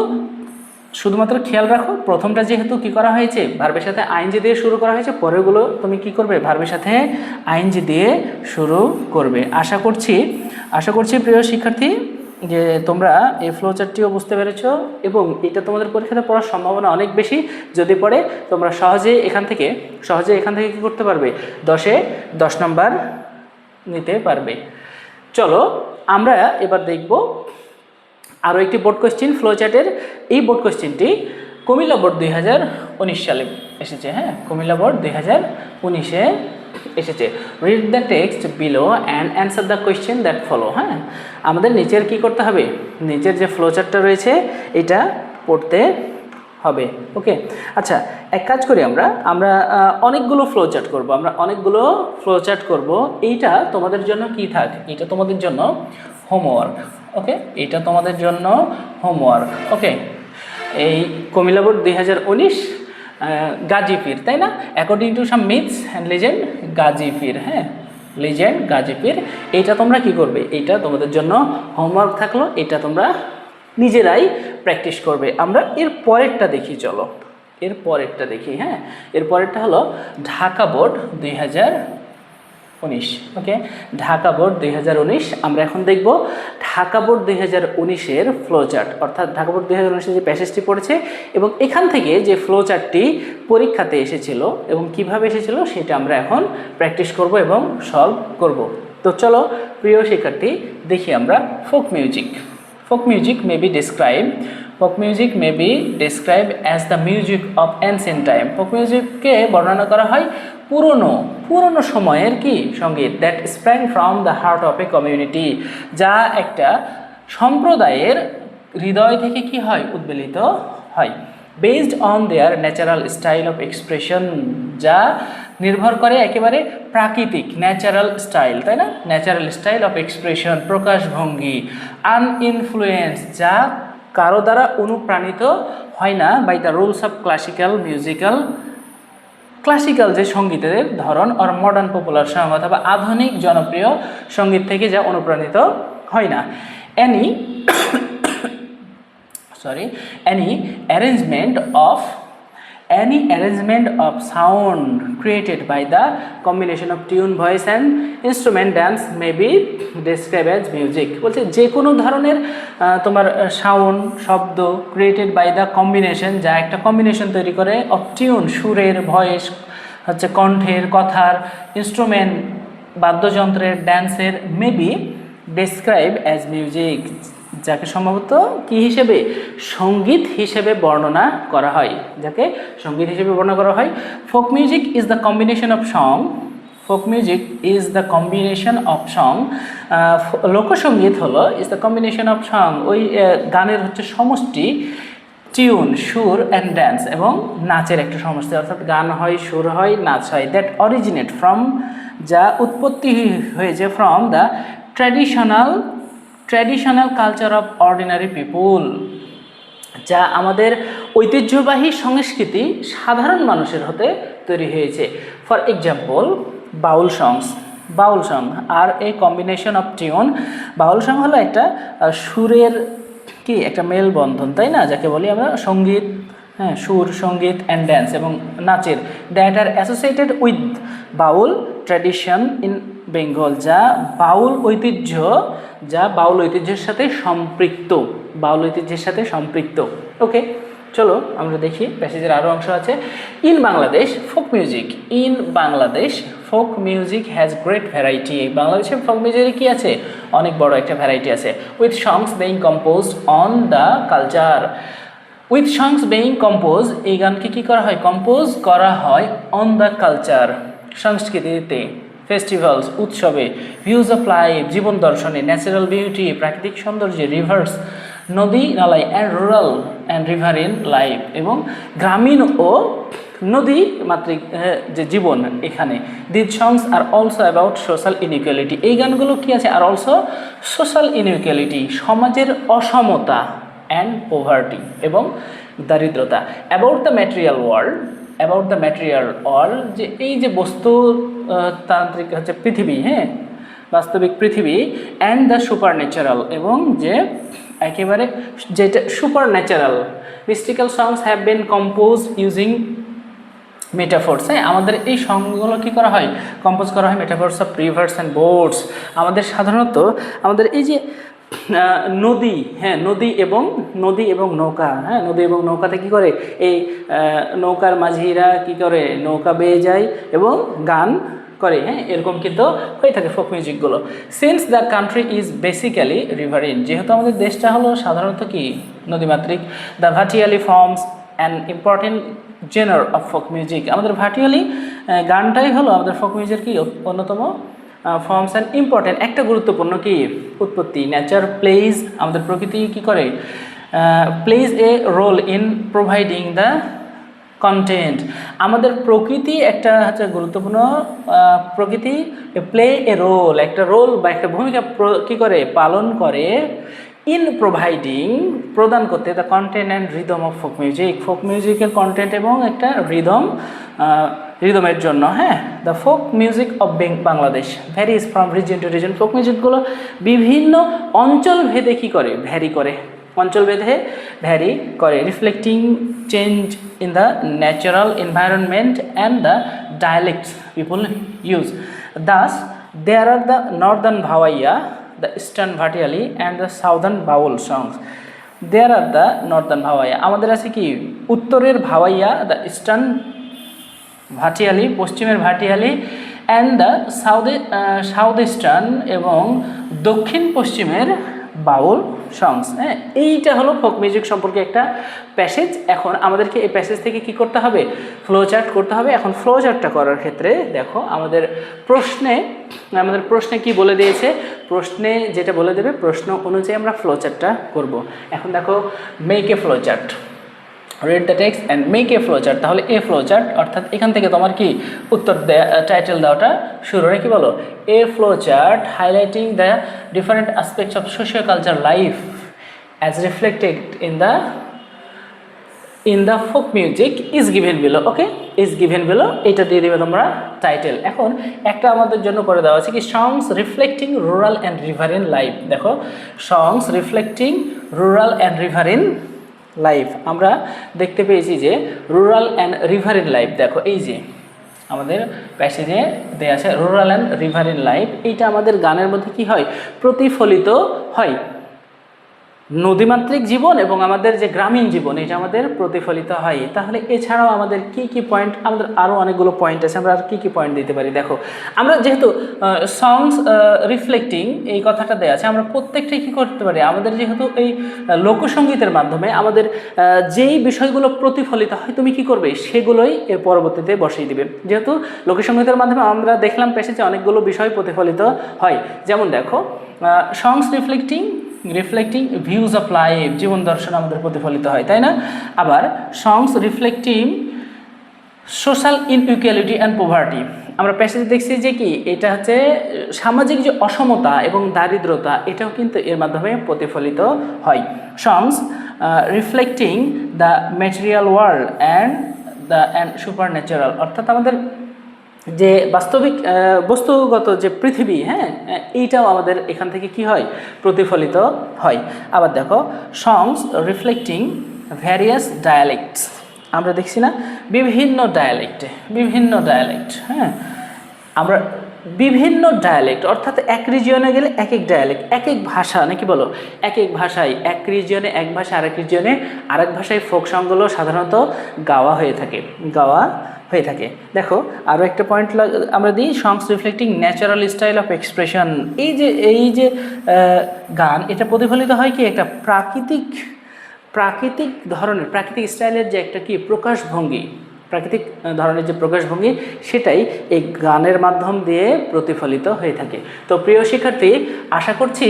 শুধুমাত্র খেয়াল রাখো, প্রথমটা যেহেতু কি করা হয়েছে, ভার্বের সাথে আইএনজি দিয়ে শুরু করা হয়েছে, পরেরগুলো তুমি কি করবে, ভার্বের সাথে আইএনজি দিয়ে শুরু করবে। আশা করছি প্রিয় শিক্ষার্থী যে তোমরা এই ফ্লো চার্টটিও বুঝতে পেরেছো এবং এটা তোমাদের পরীক্ষাতে পড়ার সম্ভাবনা অনেক বেশি। যদি পড়ে তোমরা সহজে এখান থেকে কি করতে পারবে, 10-এ 10 নম্বর নিতে পারবে। চলো আমরা এবার দেখব আরও একটি বোর্ড কোশ্চেন ফ্লো চার্টের। এই বোর্ড কোশ্চেনটি কুমিল্লা বোর্ড 2019 সালে এসেছে। হ্যাঁ, কুমিল্লা বোর্ড 2019-এ এসেছে। Read the text below and answer the question that follow. হ্যাঁ, আমাদের নিচের কি করতে হবে, নিচের যে ফ্লো চার্টটা রয়েছে এটা পড়তে হবে। ওকে, আচ্ছা এক কাজ করি, আমরা অনেকগুলো ফ্লো চার্ট করব। এইটা তোমাদের জন্য কি থাক, এটা তোমাদের জন্য হোমওয়ার্ক। ওকে, এটা তোমাদের জন্য হোমওয়ার্ক। ওকে, এই কুমিল্লা বোর্ড 2019 গাজীপুর, তাই না? According to some myths and legend Gazipur. হ্যাঁ, লেজেন্ড গাজীপুর। এইটা তোমরা কি করবে, এইটা তোমাদের জন্য হোমওয়ার্ক থাকলো, এটা তোমরা নিজেরাই প্র্যাকটিস করবে। আমরা এর পরেরটা দেখি, চলো এর পরেরটা দেখি। হ্যাঁ, এর পরেরটা হলো ঢাকা বোর্ড 2019। ওকে, ঢাকা বোর্ড 2019। আমরা এখন দেখব ঢাকা বোর্ড 2019-এর ফ্লো চার্ট, অর্থাৎ ঢাকা বোর্ড 2019-এর যে প্যাসেজটি পড়েছে এবং এখান থেকে যে ফ্লো চার্টটি পরীক্ষাতে এসেছিল এবং কিভাবে এসেছিল সেটা আমরা এখন প্র্যাকটিস করব এবং সলভ করব। তো চলো প্রিয় শিক্ষার্থী দেখি আমরা folk music. Folk music may be described as the music of ancient time. Folk musicকে বর্ণনা করা হয় পুরনো সময়ের কি সঙ্গীত, that sprang from the heart of a community, যা একটা সম্প্রদায়ের হৃদয় থেকে কি হয়, উদ্বেলিত হয়। based on their natural style of expression, যা নির্ভর করে একেবারে প্রাকৃতিক ন্যাচারাল স্টাইল, তাই না? ন্যাচারাল স্টাইল অফ এক্সপ্রেশন, প্রকাশভঙ্গি। আনইনফ্লুয়েন্স, যা কারো দ্বারা অনুপ্রাণিত হয় না by the rules of classical যে সঙ্গীতের ধরন অর মডার্ন পপুলার সং, অথবা আধুনিক জনপ্রিয় সঙ্গীত থেকে যা অনুপ্রাণিত হয় না। any arrangement of sound created by the combination of tune, voice and instrument dance may be described as music। বলছে যে কোনো ধরনের তোমার সাউন্ড, শব্দ, ক্রিয়েটেড বাই দ্য কম্বিনেশন, যা একটা কম্বিনেশন তৈরি করে, অফ টিউন, সুরের, ভয়েস হচ্ছে কণ্ঠের, কথার, ইনস্ট্রুমেন্ট বাদ্যযন্ত্রের, ড্যান্সের, may be describe as music, যাকে সম্ভবত কি হিসেবে, সঙ্গীত হিসেবে বর্ণনা করা হয়, folk music is the combination of song. লোকসঙ্গীত হলো is the combination of song, ওই গানের হচ্ছে সমষ্টি, টিউন, সুর অ্যান্ড ড্যান্স, এবং নাচের একটা সমষ্টি, অর্থাৎ গান হয়, সুর হয়, নাচ হয়। দ্যাট অরিজিনেট ফ্রম, যা উৎপত্তি হয়েছে from the traditional culture of ordinary people, যা আমাদের ঐতিহ্যবাহী সংস্কৃতি সাধারণ মানুষের হতে তৈরি হয়েছে। For example Baul song are a combination of tune. Baul song হলো একটা সুরের কি একটা মেলবন্ধন, তাই না, যাকে বলি আমরা সঙ্গীত, হ্যাঁ, সুর, সঙ্গীত অ্যান্ড ড্যান্স এবং নাচের, that R associated with Baul tradition in Bengal, যা বাউল ঐতিহ্যের সাথে সম্পৃক্ত। ওকে, চলো আমরা দেখি প্যাসেজের আরও অংশ আছে। In Bangladesh folk music has great variety. বাংলাদেশের ফোক মিউজিকের কি আছে, অনেক বড় একটা ভ্যারাইটি আছে। With songs being composed on the culture, এই গানকে কী করা হয়, কম্পোজ করা হয় অন দ্য কালচার, সংস্কৃতিতে, ফেস্টিভ্যালস, উৎসবে, ভিউজ অফ লাইফ, জীবন দর্শনে, ন্যাচারাল বিউটি, প্রাকৃতিক সৌন্দর্যে, রিভার্স, নদী নালাই, and rural and riverine life, এবং গ্রামীণ ও নদী মাতৃক যে জীবন এখানে। This songs are also about social inequality, এই গানগুলো কি আছে, আর অলসো সোশ্যাল ইনইকুয়ালিটি, সমাজের অসমতা, অ্যান্ড পোভার্টি, এবং দারিদ্রতা। অ্যাবাউট দ্য ম্যাটেরিয়াল ওয়ার্ল্ড, যে এই যে বস্তু তান্ত্রিক হচ্ছে পৃথিবী, হ্যাঁ, বাস্তবিক পৃথিবী, অ্যান্ড দ্য সুপার ন্যাচারাল, এবং যে একেবারে যেটা super natural. Mystical songs have been compose using metaphors. হ্যাঁ, আমাদের এই সংগুলো কী করা হয়, কম্পোজ করা হয় metaphors of rivers and boats. আমাদের সাধারণত আমাদের এই যে নদী, হ্যাঁ নদী এবং নৌকা, হ্যাঁ নদী এবং নৌকাতে কী করে, এই নৌকার মাঝিরা কী করে, নৌকা বেয়ে যায় এবং গান করে, হ্যাঁ এরকম কিন্তু হয়ে থাকে ফোক মিউজিকগুলো। Since the country is basically riverine, যেহেতু আমাদের দেশটা হলো সাধারণত কি নদীমাতৃক, the Bhatiali forms an important genre of folk music. আমাদের ভাটিয়ালি গানটাই হলো আমাদের ফোক মিউজিকের কি অন্যতম ফর্মস অ্যান্ড ইম্পর্টেন্ট একটা গুরুত্বপূর্ণ কি উৎপত্তি। নেচার প্লেজ, আমাদের প্রকৃতি কি করে, plays a role in providing the content. আমাদের প্রকৃতি একটা হচ্ছে গুরুত্বপূর্ণ, প্রকৃতি প্লে এ রোল, একটা রোল বা একটা ভূমিকা কী করে পালন করে, ইন প্রোভাইডিং প্রদান করতে, the content and rhythm of folk music, folk মিউজিকের কন্টেন্ট এবং একটা রিদমের জন্য। হ্যাঁ, the folk music of Bangladesh varies from region to region. Folk মিউজিকগুলো বিভিন্ন অঞ্চল ভেদে কী করে, ভ্যারি করে, অঞ্চল ভেদে ভ্যারি করে, reflecting change in the natural environment and the dialects people use. Thus there are the northern Bhawaiya, the eastern Bhatiyali and the southern Baul songs. There are the northern Bhavaiya, আমাদের আছে কি উত্তরের ভাওয়াইয়া, the eastern Bhatiyali, পশ্চিমের ভাটিয়ালি, and the southeastern এবং দক্ষিণ পশ্চিমের বাউল সংস। হ্যাঁ, এইটা হলো ফোক মিউজিক সম্পর্কে একটা প্যাসেজ। এখন আমাদেরকে এই প্যাসেজ থেকে কি করতে হবে, ফ্লো চার্ট করতে হবে। এখন ফ্লো চার্টটা করার ক্ষেত্রে দেখো আমাদের প্রশ্নে কি বলে দিয়েছে, প্রশ্নে যেটা বলে দেবে প্রশ্ন অনুযায়ী আমরা ফ্লো চার্টটা করব। এখন দেখো make a flow chart, read the text and make a flow chart. তাহলে এ ফ্লো চার্ট অর্থাৎ এখান থেকে তোমার কি উত্তর টাইটেল দেওয়াটা শুরু হয়, কি বলো, এ flow chart highlighting the different aspects of socio culture life as reflected in the folk music is given below. Okay, is given below, এটা দিয়ে দেবে তোমরা টাইটেল। এখন একটা আমাদের জন্য করে দেওয়া আছে কি, songs reflecting rural and riverine life. দেখো songs reflecting rural and riverine life, আমরা দেখতে পেয়েছি যে রুরাল অ্যান্ড রিভারিন লাইফ। দেখো এই যে আমাদের প্যাসেজে দেওয়া আছে রুরাল অ্যান্ড রিভারিন লাইফ, এইটা আমাদের গানের মধ্যে কি হয়, প্রতিফলিত হয়। নদীমাতৃক জীবন এবং আমাদের যে গ্রামীণ জীবন, এটা আমাদের প্রতিফলিত হয়। তাহলে এছাড়াও আমাদের কি পয়েন্ট, আমাদের আরও অনেকগুলো পয়েন্ট আছে, আমরা আর কি পয়েন্ট দিতে পারি। দেখো আমরা যেহেতু সংস রিফ্লেক্টিং এই কথাটা দেওয়া আছে, আমরা প্রত্যেকটাই কী করতে পারি, আমাদের যেহেতু এই লোকসঙ্গীতের মাধ্যমে আমাদের যেই বিষয়গুলো প্রতিফলিত হয় তুমি কি করবে, সেগুলোই এর পরবর্তীতে বসিয়ে দিবে। যেহেতু লোকসঙ্গীতের মাধ্যমে আমরা দেখলাম প্যাসেজে অনেকগুলো বিষয় প্রতিফলিত হয়। যেমন দেখো songs reflecting views of life, জীবন দর্শন আমাদের প্রতিফলিত হয়, তাই না? আবার songs reflecting social inequality and poverty, আমরা প্যাসেজে দেখছি যে কি এটা হচ্ছে সামাজিক যে অসমতা এবং দারিদ্রতা, এটাও কিন্তু এর মাধ্যমে প্রতিফলিত হয়। Songs reflecting the material world and supernatural, অর্থাৎ আমাদের যে বাস্তবিক বস্তুগত যে পৃথিবী, হ্যাঁ এইটাও আমাদের এখান থেকে কি হয়, প্রতিফলিত হয়। আবার দেখো সংস রিফ্লেক্টিং ভ্যারিয়াস ডায়ালেক্টস, আমরা দেখছি না বিভিন্ন ডায়ালেক্ট, হ্যাঁ আমরা বিভিন্ন ডায়ালেক্ট, অর্থাৎ এক রিজিয়নে গেলে এক ডায়ালেক্ট, এক ভাষা নাকি বলো, এক ভাষায়, এক রিজিয়নে এক ভাষা, আরেক রিজিয়নে আরেক ভাষায় ফোক সংগুলো সাধারণত গাওয়া হয়ে থাকে। দেখো আরও একটা পয়েন্ট আমরা দিই, songs reflecting natural style of expression. এই যে গান, এটা প্রতিফলিত হয় কি একটা প্রাকৃতিক ধরনের, প্রাকৃতিক স্টাইলের যে একটা কি প্রকাশভঙ্গি, প্রাকৃতিক ধরনের যে প্রকাশভঙ্গি, সেটাই এই গানের মাধ্যম দিয়ে প্রতিফলিত হয়ে থাকে। তো প্রিয় শিক্ষার্থী, আশা করছি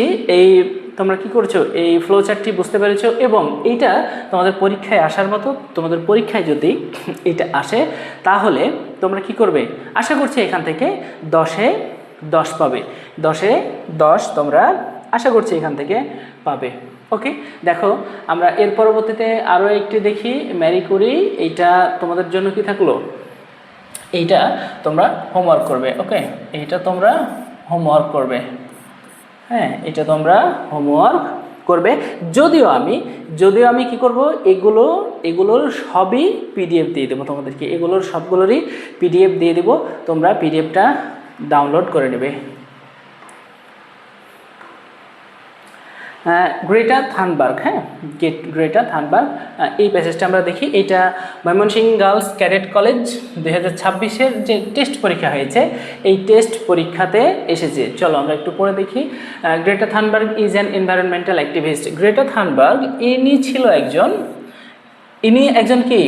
তোমরা কি করছো, এই ফ্লো চার্টটি বুঝতে পেরেছো এবং এইটা তোমাদের পরীক্ষায় আসার মতো, তোমাদের পরীক্ষায় যদি এটা আসে তাহলে তোমরা কি করবে, আশা করছি এখান থেকে 10-এ 10 পাবে, 10-এ 10 তোমরা আশা করছি এখান থেকে পাবে। ওকে, দেখো আমরা এর পরবর্তীতে আরও একটি দেখি, ম্যারি কুরি। এইটা তোমাদের জন্য কি থাকলো, এইটা তোমরা হোমওয়ার্ক করবে। ওকে, এইটা তোমরা হোমওয়ার্ক করবে, হ্যাঁ এটা তোমরা হোমওয়ার্ক করবে। যদিও আমি কি করব, এগুলোর সবই পিডিএফ দিয়ে দেবো তোমাদেরকে, এগুলোর সবগুলোরই পিডিএফ দিয়ে দেবো, তোমরা পিডিএফটা ডাউনলোড করে নেবে। গ্রেটা থানবার্গ, হ্যাঁ, গ্রেটা থানবার্গ, এই প্যাসেজটা আমরা দেখি। এটা ময়মনসিংহ গার্লস ক্যাডেট কলেজ 2026-এর যে টেস্ট পরীক্ষা হয়েছে, এই টেস্ট পরীক্ষাতে এসেছে। চলো আমরা একটু পড়ে দেখি। Greta Thunberg is an environmental activist. Greta Thunberg ইনি একজন কি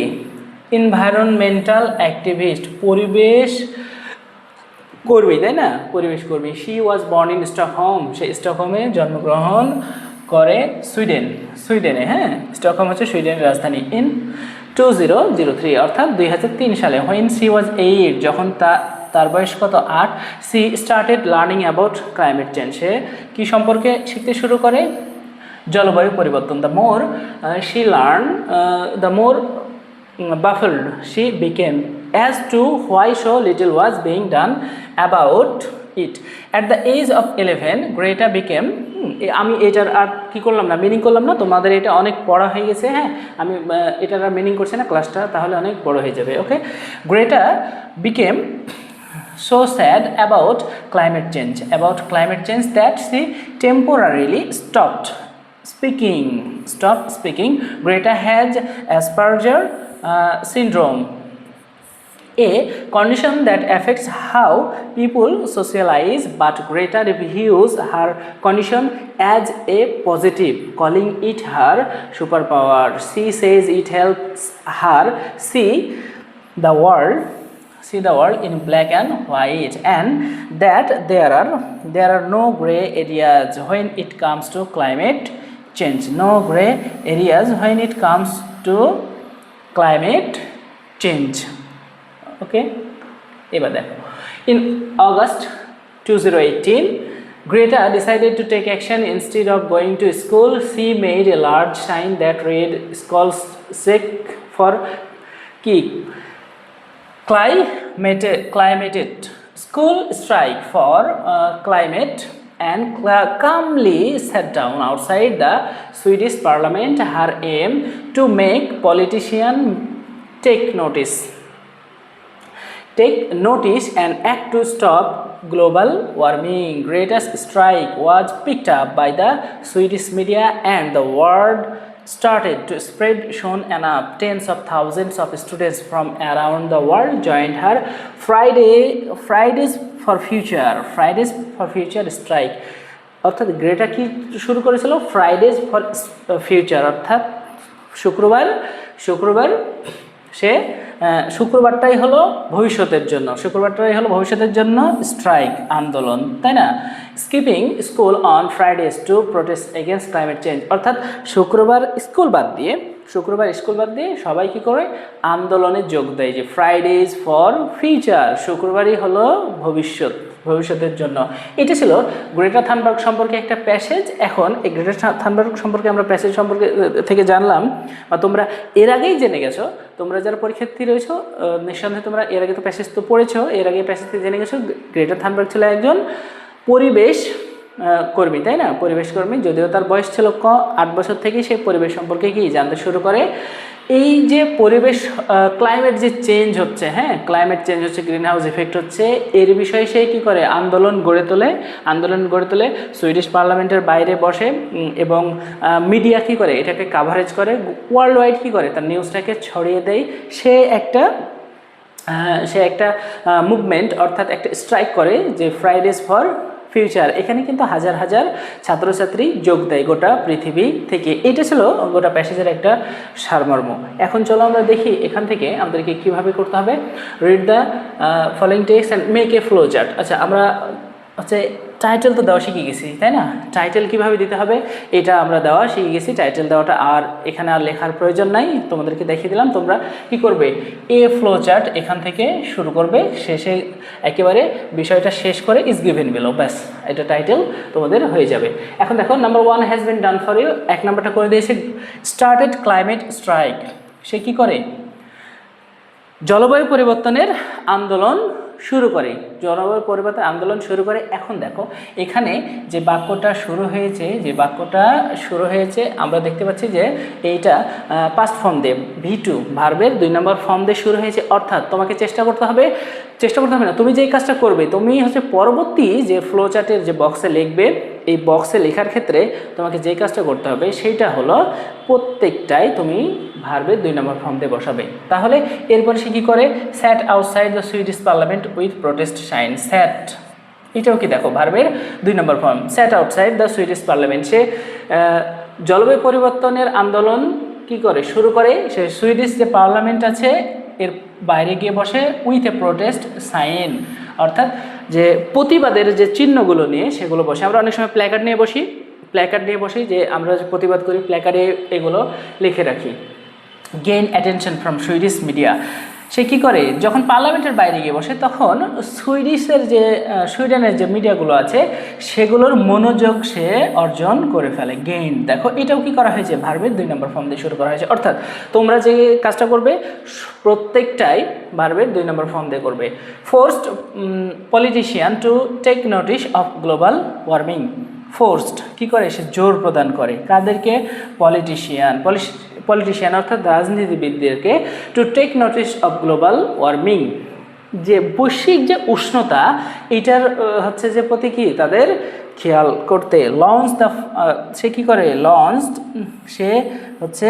এনভায়রনমেন্টাল অ্যাক্টিভিস্ট, পরিবেশ কর্মী, তাই না, পরিবেশ কর্মী। She was born in Stockholm, সে স্টকহোমে জন্মগ্রহণ করে, সুইডেনে, হ্যাঁ, স্টকহোম হচ্ছে সুইডেনের রাজধানী। ইন 2003 অর্থাৎ 2003 সালে, হোয়েন সি ওয়াজ 8, যখন তার বয়স কত, 8, she started learning about climate change, সে কী সম্পর্কে শিখতে শুরু করে, জলবায়ু পরিবর্তন। The more she learn, the more baffled she became as to why so little was being done about it. At the age of 11, Greta became, আমি এটার আর কি করলাম না, মিনিং করলাম না, তোমাদের এটা অনেক পড়া হয়ে গেছে, হ্যাঁ, আমি এটার আর মিনিং করছি না, ক্লাসটা তাহলে অনেক বড় হয়ে যাবে। ওকে, Greta became so sad about climate change that she temporarily stopped speaking. Greta has Asperger syndrome, a condition that affects how people socialize, but Greta reviews her condition as a positive, calling it her superpower. She says it helps her see the world in black and white, and that there are no gray areas when it comes to climate change. No gray areas when it comes to climate change. Okay, এবার দেখো, in August 2018, Greta decided to take action. Instead of going to school, she made a large sign that read "Schools sick for keep climate school strike for climate," and calmly sat down outside the Swedish parliament, her aim to make politicians take notice and act to stop global warming. Greta's strike was picked up by the Swedish media and the word started to spread soon enough. Tens of thousands of students from around the world joined her Fridays for Future strike. অর্থাৎ Greta কি শুরু করেছিল, Fridays for future, অর্থাৎ শুক্রবার সে শুক্রবারটাই হলো ভবিষ্যতের জন্য strike, আন্দোলন, তাই না। Skipping school on Fridays two protest against climate change, অর্থাৎ শুক্রবার স্কুল বাদ দিয়ে সবাই কী করে, আন্দোলনে যোগ দেয়। যে ফ্রাইডেজ ফর ফিউচার, শুক্রবারই হলো ভবিষ্যতের জন্য। এটা ছিল গ্রেটা থানবার্গ সম্পর্কে একটা প্যাসেজ। এখন এই গ্রেটা থানবার্গ সম্পর্কে আমরা প্যাসেজ সম্পর্কে থেকে জানলাম, বা তোমরা এর আগেই জেনে গেছো, তোমরা যারা পরীক্ষার্থী রয়েছো নিঃসন্দেহে তোমরা এর আগে তো প্যাসেজ তো পড়েছো, এর আগে প্যাসেজটি জেনে গেছো। গ্রেটা থানবার্গ ছিল একজন পরিবেশ কর্মী, তাই না, পরিবেশ কর্মী। যদিও তার বয়স ছিল 8 বছর থেকে সে পরিবেশ সম্পর্কে কি জানতে শুরু করে। এই যে পরিবেশ ক্লাইমেট যে চেঞ্জ হচ্ছে, হ্যাঁ, ক্লাইমেট চেঞ্জ হচ্ছে, গ্রিন হাউস ইফেক্ট হচ্ছে, এর বিষয়ে সে কী করে, আন্দোলন গড়ে তোলে। সুইডিশ পার্লামেন্টের বাইরে বসে এবং মিডিয়া কী করে, এটাকে কাভারেজ করে, ওয়ার্ল্ড ওয়াইড কী করে, তার নিউজটাকে ছড়িয়ে দেয়। সে একটা মুভমেন্ট, অর্থাৎ একটা স্ট্রাইক করে, যে ফ্রাইডেজ ফর ফিউচার। এখানে কিন্তু হাজার হাজার ছাত্রছাত্রী যোগ দেয় গোটা পৃথিবী থেকে। এটা ছিল গোটা প্যাসেজের একটা সারমর্ম। এখন চলো আমরা দেখি এখান থেকে আমাদেরকে কীভাবে করতে হবে। Read the following text and make a flow chart. আচ্ছা, আমরা টাইটেল তো দেওয়া শিখে গেছি, তাই না। টাইটেল কিভাবে দিতে হবে এটা আমরা দেওয়া শিখে গেছি। টাইটেল দেওয়াটা আর এখানে আর লেখার প্রয়োজন নাই, তোমাদেরকে দেখিয়ে দিলাম। তোমরা কি করবে, এ ফ্লো চার্ট এখান থেকে শুরু করবে, শেষে একেবারে বিষয়টা শেষ করে ইজ গিভেন বিলো, ব্যাস, এটা টাইটেল তোমাদের হয়ে যাবে। এখন দেখো, number 1 has been done for you. 1 নাম্বারটা করে দিয়েছে, স্টার্টেড ক্লাইমেট স্ট্রাইক। সে কি করে, জলবায়ু পরিবর্তনের আন্দোলন শুরু করে, জলবায়ু পরিবর্তন আন্দোলন শুরু করে। এখন দেখো এখানে যে বাক্যটা শুরু হয়েছে আমরা দেখতে পাচ্ছি যে এইটা পাস্ট ফর্ম দিয়ে V2 ভার্বের 2 নম্বর ফর্ম দিয়ে শুরু হয়েছে। অর্থাৎ তোমাকে চেষ্টা করতে হবে না, তুমি যেই কাজটা করবে, তুমি হচ্ছে পরবর্তী যে ফ্লো চার্টের যে বক্সে লিখবে, এই বক্সে লেখার ক্ষেত্রে তোমাকে যেই কাজটা করতে হবে সেইটা হলো প্রত্যেকটাই তুমি ভার্বের 2 নম্বর ফর্ম দিয়ে বসাবে। তাহলে এরপরে সে কী করে, sat outside the Swedish parliament with protest sign. Sat এটাও কি দেখো ভার্বের 2 নম্বর form, sat outside the Swedish parliament. সে জলবায়ু পরিবর্তনের আন্দোলন কি করে, শুরু করে। সে সুইডিশ যে পার্লামেন্ট আছে এর বাইরে গিয়ে বসে উইথ এ প্রোটেস্ট সাইন, অর্থাৎ যে প্রতিবাদের যে চিহ্নগুলো নিয়ে সেগুলো বসে। আমরা অনেক সময় প্ল্যাকার্ড নিয়ে বসি যে আমরা যে প্রতিবাদ করি, প্ল্যাকার্ডে এগুলো লিখে রাখি। Gain attention from Swedish media, সে কী করে, যখন পার্লামেন্টের বাইরে গিয়ে বসে তখন সুইডেনের যে মিডিয়াগুলো আছে সেগুলোর মনোযোগ সে অর্জন করে ফেলে। গেইন দেখো এটাও কি করা হয়েছে, ভার্বের 2 নম্বর ফর্ম দিয়ে শুরু করা হয়েছে। অর্থাৎ তোমরা যে কাজটা করবে প্রত্যেকটাই ভার্বের 2 নম্বর ফর্ম দিয়ে করবে। Forced politician to take notice of global warming. Forced কী করে, সে জোর প্রদান করে কাদেরকে, পলিটিশিয়ান অর্থাৎ রাজনীতিবিদদেরকে, to take notice of global warming, যে বৈশ্বিক যে উষ্ণতা এটার হচ্ছে যে প্রতি কি তাদের খেয়াল করতে। সে কী করে, সে হচ্ছে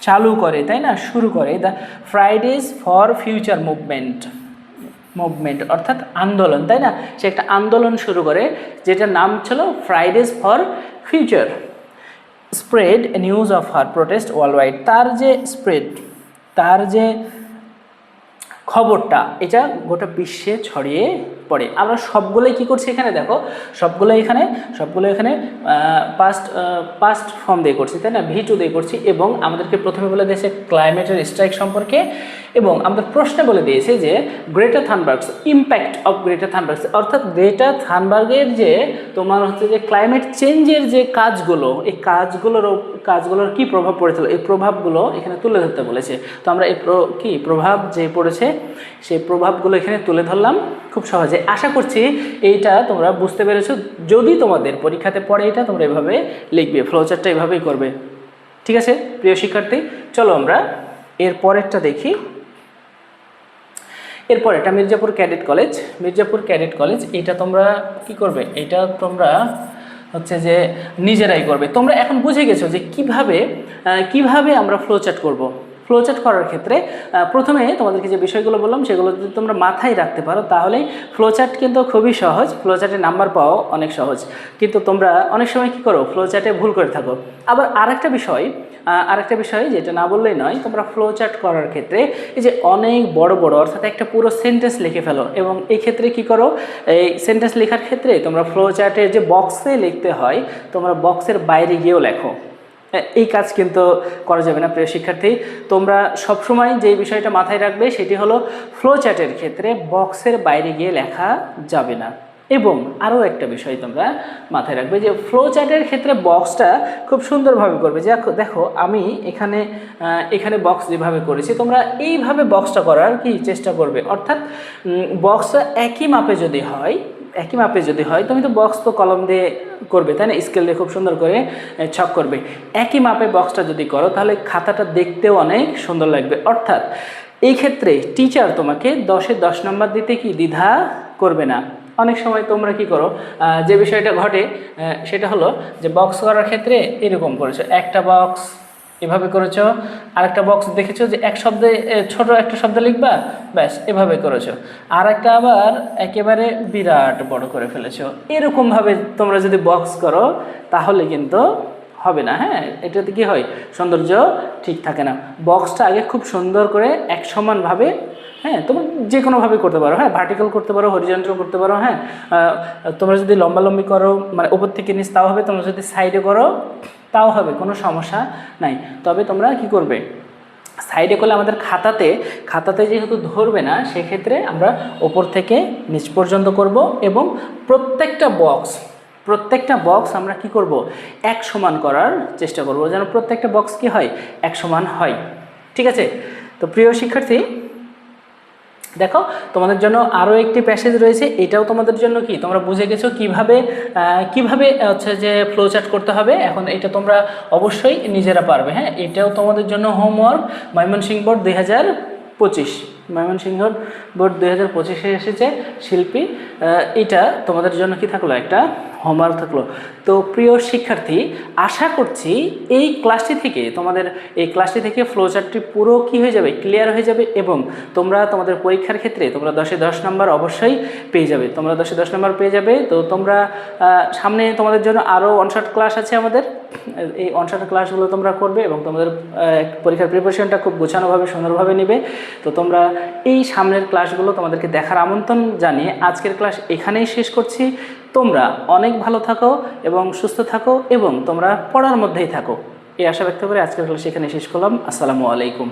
চালু করে, তাই না, শুরু করে the Fridays for future movement অর্থাৎ আন্দোলন, তাই না। সে একটা আন্দোলন শুরু করে যেটার নাম ছিল Fridays for future. Spread news of her protest world wide, তার যে খবরটা এটা গোটা বিশ্বে ছড়িয়ে পড়ে। আমরা সবগুলোই কী করছি এখানে দেখো, সবগুলো এখানে পাস্ট ফর্ম দিয়ে করছি, তাই না, V2 দিয়ে করছি। এবং আমাদেরকে প্রথমে বলে দিয়েছে ক্লাইমেটের স্ট্রাইক সম্পর্কে, এবং আমাদের প্রশ্নে বলে দিয়েছে যে গ্রেটা থানবার্গস, ইম্প্যাক্ট অফ গ্রেটা থানবার্গস, অর্থাৎ গ্রেটা থানবার্গের যে তোমার হচ্ছে যে ক্লাইমেট চেঞ্জের যে কাজগুলো, এই কাজগুলোর কি প্রভাব পড়েছিল, এই প্রভাবগুলো এখানে তুলে ধরতে বলেছে। তো আমরা এই প্রভাব যে পড়েছে সেই প্রভাবগুলো এখানে তুলে ধরলাম খুব সহজে। আশা করছি এইটা তোমরা বুঝতে পেরেছো। যদি তোমাদের পরীক্ষাতে পড়ে এটা তোমরা এভাবে লিখবে, ফ্লোচার্টটা এভাবেই করবে। ঠিক আছে প্রিয় শিক্ষার্থী, চলো আমরা এর পরেরটা দেখি। এরপর এটা মির্জাপুর ক্যাডেট কলেজ। এটা তোমরা কি করবে, এটা তোমরা হচ্ছে যে নিজেরাই করবে। তোমরা এখন বুঝে গেছো যে কিভাবে আমরা ফ্লোচার্ট করব। ফ্লোচার্ট করার ক্ষেত্রে প্রথমে তোমাদেরকে যে বিষয়গুলো বললাম সেগুলো যদি তোমরা মাথায় রাখতে পারো তাহলে ফ্লোচার্ট কিন্তু খুবই সহজ, ফ্লোচার্টে নাম্বার পাওয়া অনেক সহজ। কিন্তু তোমরা অনেক সময় কি করো, ফ্লোচার্টে ভুল করে থাকো। আবার আরেকটা বিষয় যেটা না বললেই নয়, তোমরা ফ্লোচার্ট করার ক্ষেত্রে এই যে অনেক বড় অর্থাৎ একটা পুরো সেন্টেন্স লিখে ফেলো। এবং এই ক্ষেত্রে কি করো, এই সেন্টেন্স লেখার ক্ষেত্রে তোমরা ফ্লোচার্টের যে বক্সে লিখতে হয় তোমরা বক্সের বাইরে গিয়েও লেখো। এই কাজ কিন্তু করা যাবে না প্রিয় শিক্ষার্থী। তোমরা সবসময় যে বিষয়টা মাথায় রাখবে সেটি হলো ফ্লোচার্টের ক্ষেত্রে বক্সের বাইরে গিয়ে লেখা যাবে না। এবং আরও একটা বিষয় তোমরা মাথায় রাখবে যে ফ্লোচার্টের ক্ষেত্রে বক্সটা খুব সুন্দরভাবে করবে। যে দেখো আমি এখানে বক্স যেভাবে করেছি তোমরা এইভাবে বক্সটা করার চেষ্টা করবে। অর্থাৎ বক্সটা একই মাপে যদি হয় তুমি তো বক্স তো কলম দিয়ে করবে, তাই না, স্কেল দিয়ে খুব সুন্দর করে ছক করবে। একই মাপে বক্সটা যদি করো তাহলে খাতাটা দেখতেও অনেক সুন্দর লাগবে। অর্থাৎ এই ক্ষেত্রে টিচার তোমাকে 10-এ 10 নম্বর দিতে দ্বিধা করবে না। অনেক সময় তোমরা কি করো, যে বিষয়টা ঘটে সেটা হলো যে বক্স করার ক্ষেত্রে এরকম করেছো, একটা বক্স এভাবে করেছো, আরেকটা বক্স দেখেছো যে ছোট একটা শব্দ লিখবা, ব্যাস এভাবে করেছো, আর একটা আবার একেবারে বিরাট বড় করে ফেলেছো। এরকমভাবে তোমরা যদি বক্স করো তাহলে কিন্তু হবে না। হ্যাঁ, এটাতে কি হয়, সৌন্দর্য ঠিক থাকে না। বক্সটা আগে খুব সুন্দর করে এক সমানভাবে, হ্যাঁ, তোমরা যে কোনোভাবে করতে পারো, হ্যাঁ, ভার্টিক্যাল করতে পারো, হরিজন্টাল করতে পারো, হ্যাঁ, তোমরা যদি লম্বালম্বি করো মানে উপর থেকে নিচ তাও হবে, তোমরা যদি সাইডে করো তাও হবে, কোনো সমস্যা নাই। তবে তোমরা কি করবে, সাইডে করলে আমাদের খাতাতে যেহেতু ধরবে না সেক্ষেত্রে আমরা ওপর থেকে নিচ পর্যন্ত করব। এবং প্রত্যেকটা বক্স আমরা কি করব, এক সমান করার চেষ্টা করব, যেন প্রত্যেকটা বক্স কি হয়, এক সমান হয়। ঠিক আছে, তো প্রিয় শিক্ষার্থী দেখো তোমাদের জন্য আরও একটি প্যাসেজ রয়েছে, এটাও তোমাদের জন্য কি তোমরা বুঝে গেছো কিভাবে কিভাবে হচ্ছে যে ফ্লো চার্ট করতে হবে। এখন এটা তোমরা অবশ্যই নিজেরা পারবে। হ্যাঁ, এটাও তোমাদের জন্য homework. Mymensingh board 2025, Mymensingh board 2025-এ এসেছে শিল্পী। এটা তোমাদের জন্য কি থাকলো, একটা হোমওয়ার্ক থাকলো। তো প্রিয় শিক্ষার্থী, আশা করছি এই ক্লাসটি থেকে ফ্লো চার্টটি পুরো কি হয়ে যাবে, ক্লিয়ার হয়ে যাবে এবং তোমরা তোমাদের পরীক্ষার ক্ষেত্রে তোমরা 10-এ 10 নাম্বার অবশ্যই পেয়ে যাবে। তোমরা 10-এ 10 নাম্বার পেয়ে যাবে। তো তোমরা সামনে তোমাদের জন্য আরও অনশট ক্লাস আছে আমাদের, এই অনশট ক্লাসগুলো তোমরা করবে এবং তোমাদের পরীক্ষার প্রিপারেশনটা খুব গোছানোভাবে সুন্দরভাবে নেবে। তো তোমরা এই সামনের ক্লাসগুলো তোমাদেরকে দেখার আমন্ত্রণ জানিয়ে আজকের ক্লাস এখানেই শেষ করছি। তোমরা অনেক ভালো থাকো এবং সুস্থ থাকো এবং তোমরা পড়ার মধ্যেই থাকো, এই আশা ব্যক্ত করে আজকের ক্লাস এখানে শেষ করলাম। আসসালামু আলাইকুম।